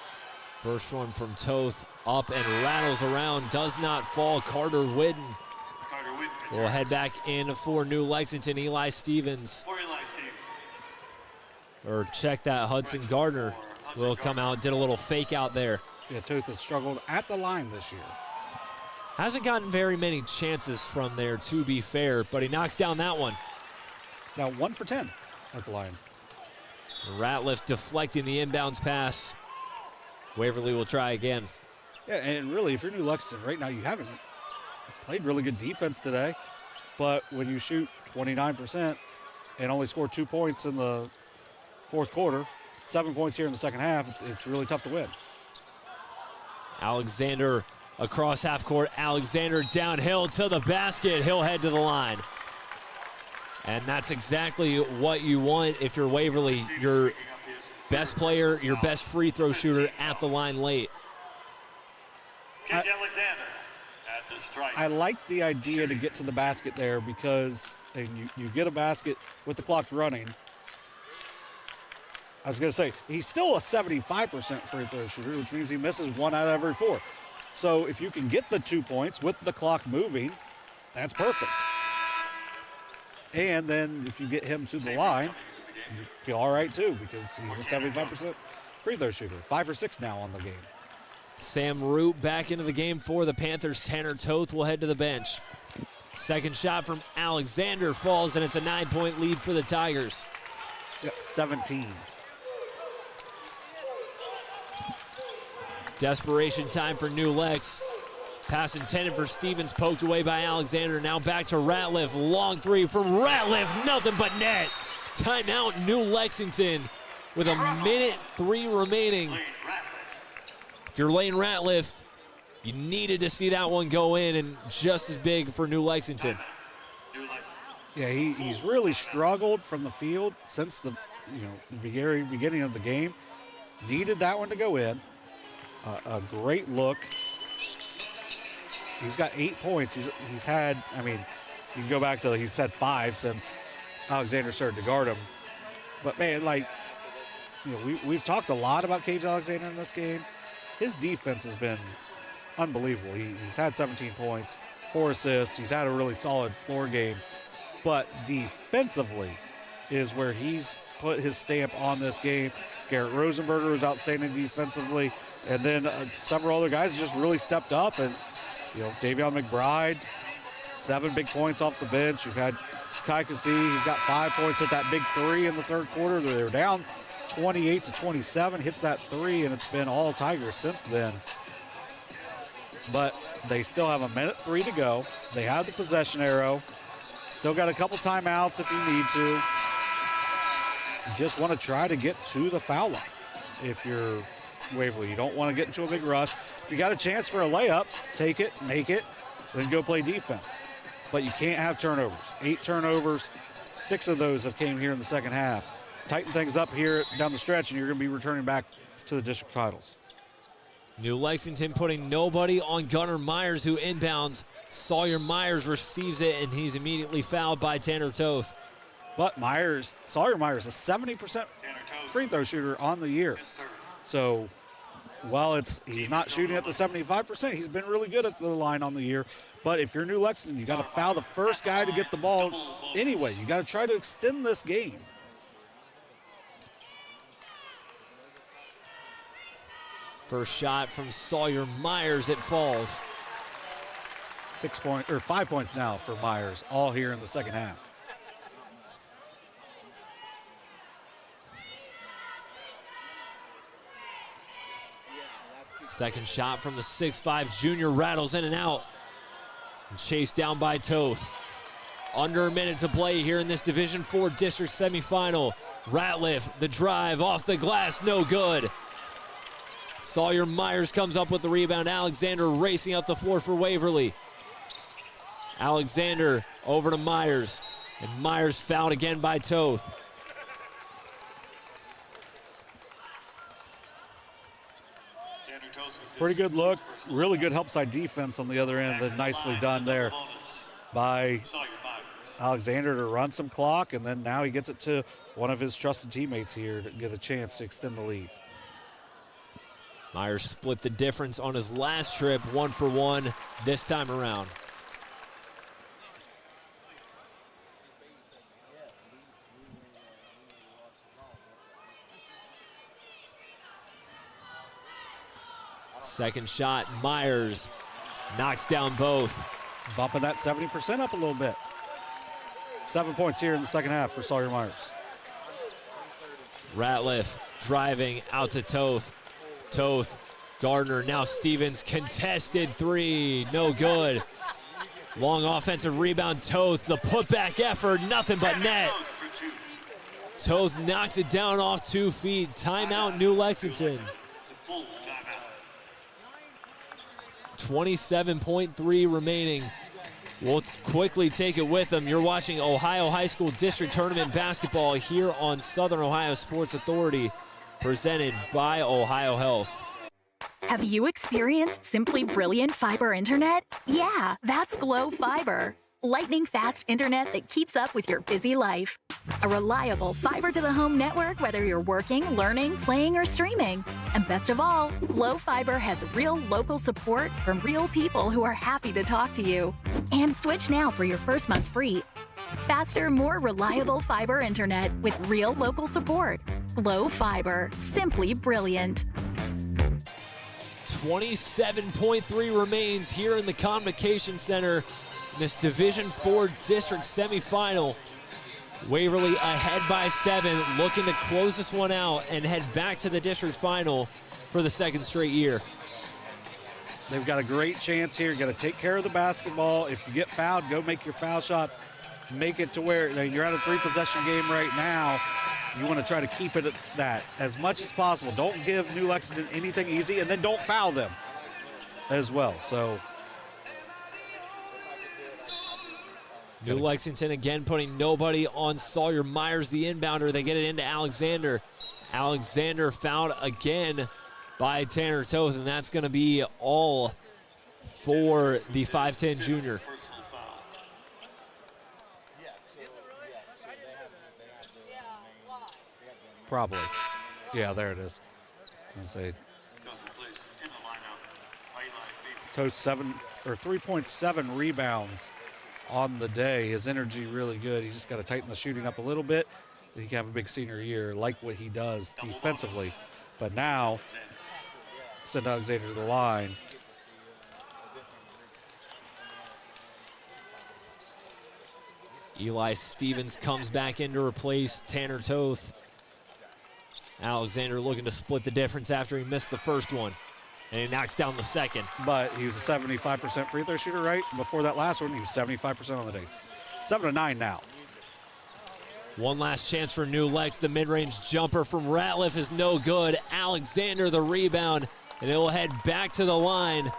First one from Toth, up and rattles around, does not fall. Carter Whidden will head back in for New Lexington. Eli Stevens. Or check that, Hudson Gardner will come out, did a little fake out there. Yeah, Toth has struggled at the line this year. Hasn't gotten very many chances from there, to be fair, but he knocks down that one. It's now 1 for 10 at the line. Ratliff deflecting the inbounds pass. Waverly will try again. Yeah, and really, if you're New Lexington right now, you haven't played really good defense today. But when you shoot 29% and only score 2 points in the fourth quarter, 7 points here in the second half, it's really tough to win. Alexander across half court. Alexander downhill to the basket. He'll head to the line. And that's exactly what you want if you're Waverly. Your best player, your best free throw shooter at the line late. Cage Alexander at the strike. I like the idea to get to the basket there because you get a basket with the clock running. I was going to say, he's still a 75% free throw shooter, which means he misses 1 out of every 4. So if you can get the 2 points with the clock moving, that's perfect. And then if you get him to the line, you feel all right too because he's a 75% free throw shooter. 5 for 6 now on the game. Sam Root back into the game for the Panthers. Tanner Toth will head to the bench. Second shot from Alexander falls, and it's a 9-point lead for the Tigers. He's got 17. Desperation time for New Lex. Pass intended for Stevens, poked away by Alexander. Now back to Ratliff. Long 3 from Ratliff, nothing but net. Timeout, New Lexington with 1:03 remaining. If you're Lane Ratliff, you needed to see that one go in, and just as big for New Lexington. Yeah, he's really struggled from the field since the very beginning of the game. Needed that one to go in. A great look. He's got 8 points. He's had, you can go back to he's had 5 since Alexander started to guard him. But man, we've talked a lot about Cage Alexander in this game. his defense has been unbelievable. He's had 17 points, 4 assists. He's had a really solid floor game. But defensively is where he's put his stamp on this game. Garrett Rosenberger was outstanding defensively. And then several other guys just really stepped up. And, Davion McBride, 7 big points off the bench. You've had Kai Kasi, he's got 5 points, hit that big 3 in the third quarter. They were down 28-27, hits that 3, and it's been all Tigers since then. But they still have 1:03 to go. They have the possession arrow. Still got a couple timeouts if you need to. You just want to try to get to the foul line if you're Waverly. You don't want to get into a big rush. If you got a chance for a layup, take it, make it, then go play defense. But you can't have turnovers. 8 turnovers, 6 of those have came here in the second half. Tighten things up here down the stretch, and you're going to be returning back to the district finals. New Lexington putting nobody on Gunnar Myers, who inbounds. Sawyer Myers receives it, and he's immediately fouled by Tanner Toth. But Sawyer Myers, a 70% free throw shooter on the year. So while he's not shooting at the 75%, he's been really good at the line on the year. But if you're New Lexington, you got to foul the first guy to get the ball anyway. You got to try to extend this game. First shot from Sawyer Myers, it falls. 5 points now for Myers, all here in the second half. Second shot from the 6'5 junior rattles in and out. And chased down by Toth. Under a minute to play here in this Division IV district semifinal. Ratliff, the drive off the glass, no good. Sawyer Myers comes up with the rebound. Alexander racing up the floor for Waverly. Alexander over to Myers. And Myers fouled again by Toth. Pretty good look. Really good help side defense on the other end. Then nicely done there by Alexander to run some clock. And then now he gets it to one of his trusted teammates here to get a chance to extend the lead. Myers split the difference on his last trip, 1 for 1 this time around. Second shot, Myers knocks down both. Bumping that 70% up a little bit. 7 points here in the second half for Sawyer Myers. Ratliff driving out to Toth. Toth, Gardner, now Stevens, contested 3, no good. Long offensive rebound, Toth, the putback effort, nothing but net. Toth knocks it down off 2 feet. Timeout, New Lexington. 27.3 remaining. We'll quickly take it with them. You're watching Ohio High School District Tournament basketball here on Southern Ohio Sports Authority, presented by Ohio Health. Have you experienced simply brilliant fiber internet? Yeah, that's Glow Fiber. Lightning fast internet that keeps up with your busy life. A reliable fiber to the home network, whether you're working, learning, playing, or streaming. And best of all, Glow Fiber has real local support from real people who are happy to talk to you. And switch now for your first month free. Faster, more reliable fiber internet with real local support. Glow Fiber, simply brilliant. 27.3 remains here in the Convocation Center in this Division IV district semifinal. Waverly ahead by 7, looking to close this one out and head back to the district final for the second straight year. They've got a great chance here. You got to take care of the basketball. If you get fouled, go make your foul shots. Make it to where you're at a 3-possession game right now. You want to try to keep it at that as much as possible. Don't give New Lexington anything easy, and then don't foul them as well. So New Lexington again putting nobody on Sawyer Myers, the inbounder. They get it into Alexander. Alexander fouled again by Tanner Toth, and that's going to be all for the 5'10 junior. Probably. Yeah, there it is. I'll say Toth 3.7 rebounds on the day. His energy really good. He's just got to tighten the shooting up a little bit. He can have a big senior year, like what he does defensively. But now, send Alexander to the line. Eli Stevens comes back in to replace Tanner Toth. Alexander looking to split the difference after he missed the first one. And he knocks down the second. But he was a 75% free throw shooter, right? Before that last one, he was 75% on the day. 7-9 now. One last chance for New Lex. The mid-range jumper from Ratliff is no good. Alexander the rebound, and it will head back to the line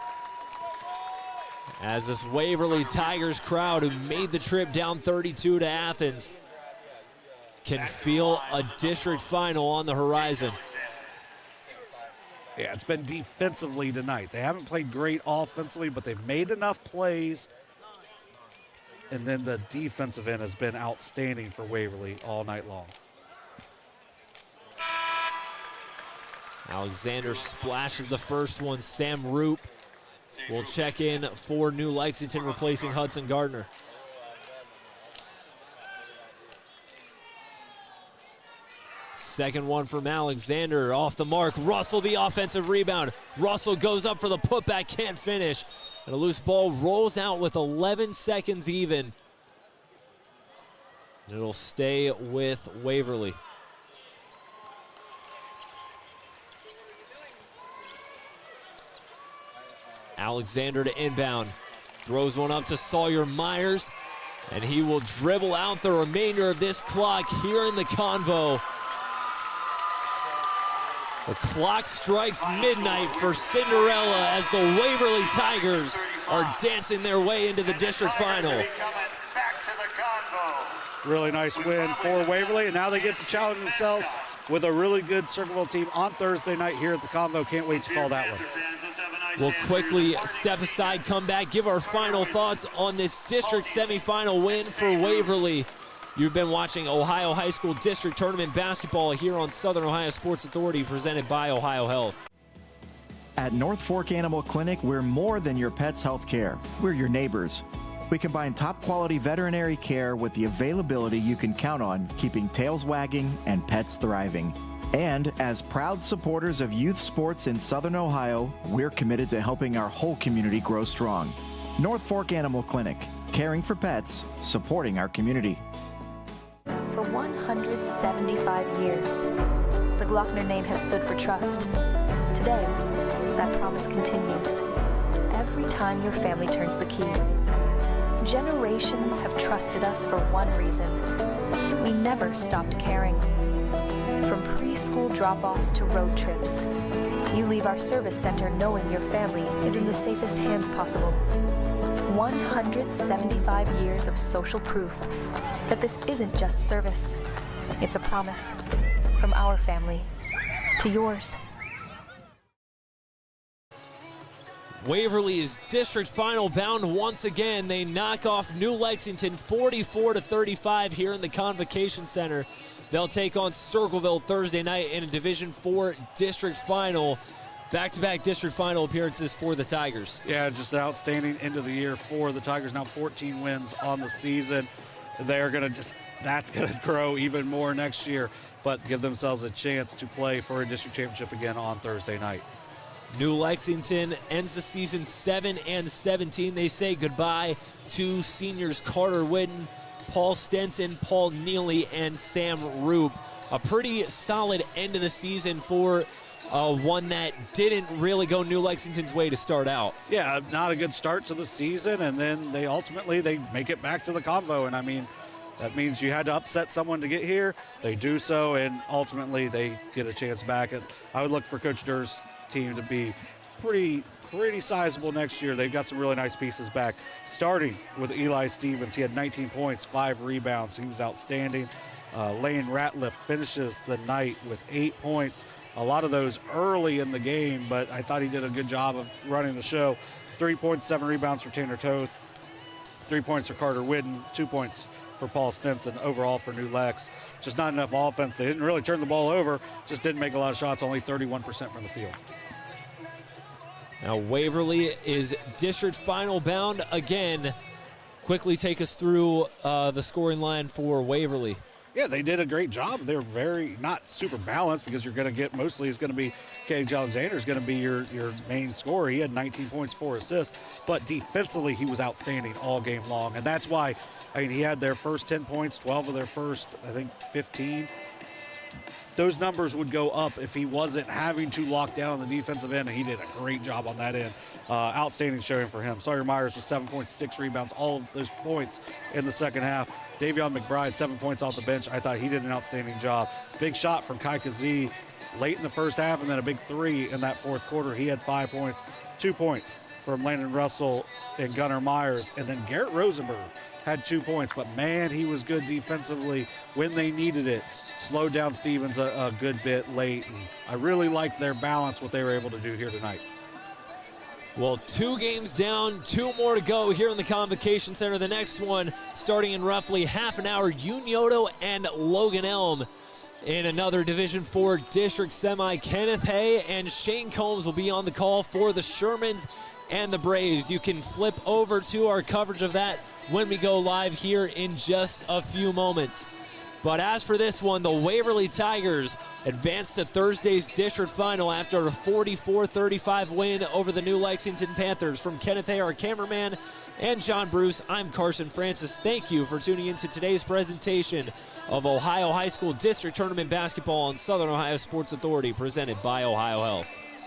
as this Waverly Tigers crowd, who made the trip down 32 to Athens, can feel a district final on the horizon. Yeah, it's been defensively tonight. They haven't played great offensively, but they've made enough plays. And then the defensive end has been outstanding for Waverly all night long. Alexander splashes the first one. Sam Roop will check in for New Lexington, replacing Hudson Gardner. Second one from Alexander, off the mark. Russell, the offensive rebound. Russell goes up for the putback, can't finish. And a loose ball rolls out with 11 seconds even. And it'll stay with Waverly. Alexander to inbound. Throws one up to Sawyer Myers. And he will dribble out the remainder of this clock here in the Convo. The clock strikes midnight for Cinderella as the Waverly Tigers are dancing their way into the district final. Really nice win for Waverly, and now they get to challenge themselves with a really good Circleville team on Thursday night here at the Convo. Can't wait to call that one. We'll quickly step aside, come back, give our final thoughts on this district semifinal win for Waverly. You've been watching Ohio High School District Tournament basketball here on Southern Ohio Sports Authority, presented by Ohio Health. At North Fork Animal Clinic, we're more than your pet's health care. We're your neighbors. We combine top quality veterinary care with the availability you can count on, keeping tails wagging and pets thriving. And as proud supporters of youth sports in Southern Ohio, we're committed to helping our whole community grow strong. North Fork Animal Clinic, caring for pets, supporting our community. For 175 years, the Glockner name has stood for trust. Today, that promise continues. Every time your family turns the key. Generations have trusted us for one reason. We never stopped caring. From preschool drop-offs to road trips, you leave our service center knowing your family is in the safest hands possible. 175 years of social proof that this isn't just service. It's a promise from our family to yours. Waverly is district final bound once again. They knock off New Lexington 44-35 here in the Convocation Center. They'll take on Circleville Thursday night in a Division IV district final. Back-to-back district final appearances for the Tigers. Yeah, just an outstanding end of the year for the Tigers. Now 14 wins on the season. They're going to that's going to grow even more next year, but give themselves a chance to play for a district championship again on Thursday night. New Lexington ends the season 7-17. They say goodbye to seniors Carter Whitten, Paul Stenson, Paul Neely, and Sam Roop. A pretty solid end of the season for one that didn't really go New Lexington's way to start out. Yeah, not a good start to the season, and then they make it back to the Convo. And I mean, that means you had to upset someone to get here. They do so, and ultimately they get a chance back. I would look for Coach Durr's team to be pretty sizable next year. They've got some really nice pieces back, starting with Eli Stevens. He had 19 points, 5 rebounds. He was outstanding. Lane Ratliff finishes the night with 8 points. A lot of those early in the game, but I thought he did a good job of running the show. 3 points, 7 rebounds for Tanner Toth, 3 points for Carter Whitten, 2 points for Paul Stenson overall for New Lex. Just not enough offense. They didn't really turn the ball over, just didn't make a lot of shots, only 31% from the field. Now Waverly is district final bound again. Quickly take us through the scoring line for Waverly. Yeah, they did a great job. They're very not super balanced because you're going to get mostly is going to be Cage Alexander is going to be your main scorer. He had 19 points, 4 assists, but defensively he was outstanding all game long, and that's why he had their first 10 points, 12 of their first 15. Those numbers would go up if he wasn't having to lock down on the defensive end, and he did a great job on that end. Outstanding showing for him. Sawyer Myers with 7 points, 6 rebounds, all of those points in the second half. Davion McBride, 7 points off the bench. I thought he did an outstanding job. Big shot from Kai Kazee late in the first half, and then a big 3 in that fourth quarter. He had 5 points, 2 points from Landon Russell and Gunnar Myers, and then Garrett Rosenberg had 2 points, but man, he was good defensively when they needed it. Slowed down Stevens a good bit late, and I really liked their balance, what they were able to do here tonight. Well, 2 games down, 2 more to go here in the Convocation Center. The next one starting in roughly half an hour, Unioto and Logan Elm. In another Division IV district semi, Kenneth Hay and Shane Combs will be on the call for the Shermans and the Braves. You can flip over to our coverage of that when we go live here in just a few moments. But as for this one, the Waverly Tigers advanced to Thursday's district final after a 44-35 win over the new Lexington Panthers. From Kenneth Hay, our cameraman, and John Bruce, I'm Carson Francis. Thank you for tuning in to today's presentation of Ohio High School District Tournament Basketball on Southern Ohio Sports Authority, presented by Ohio Health.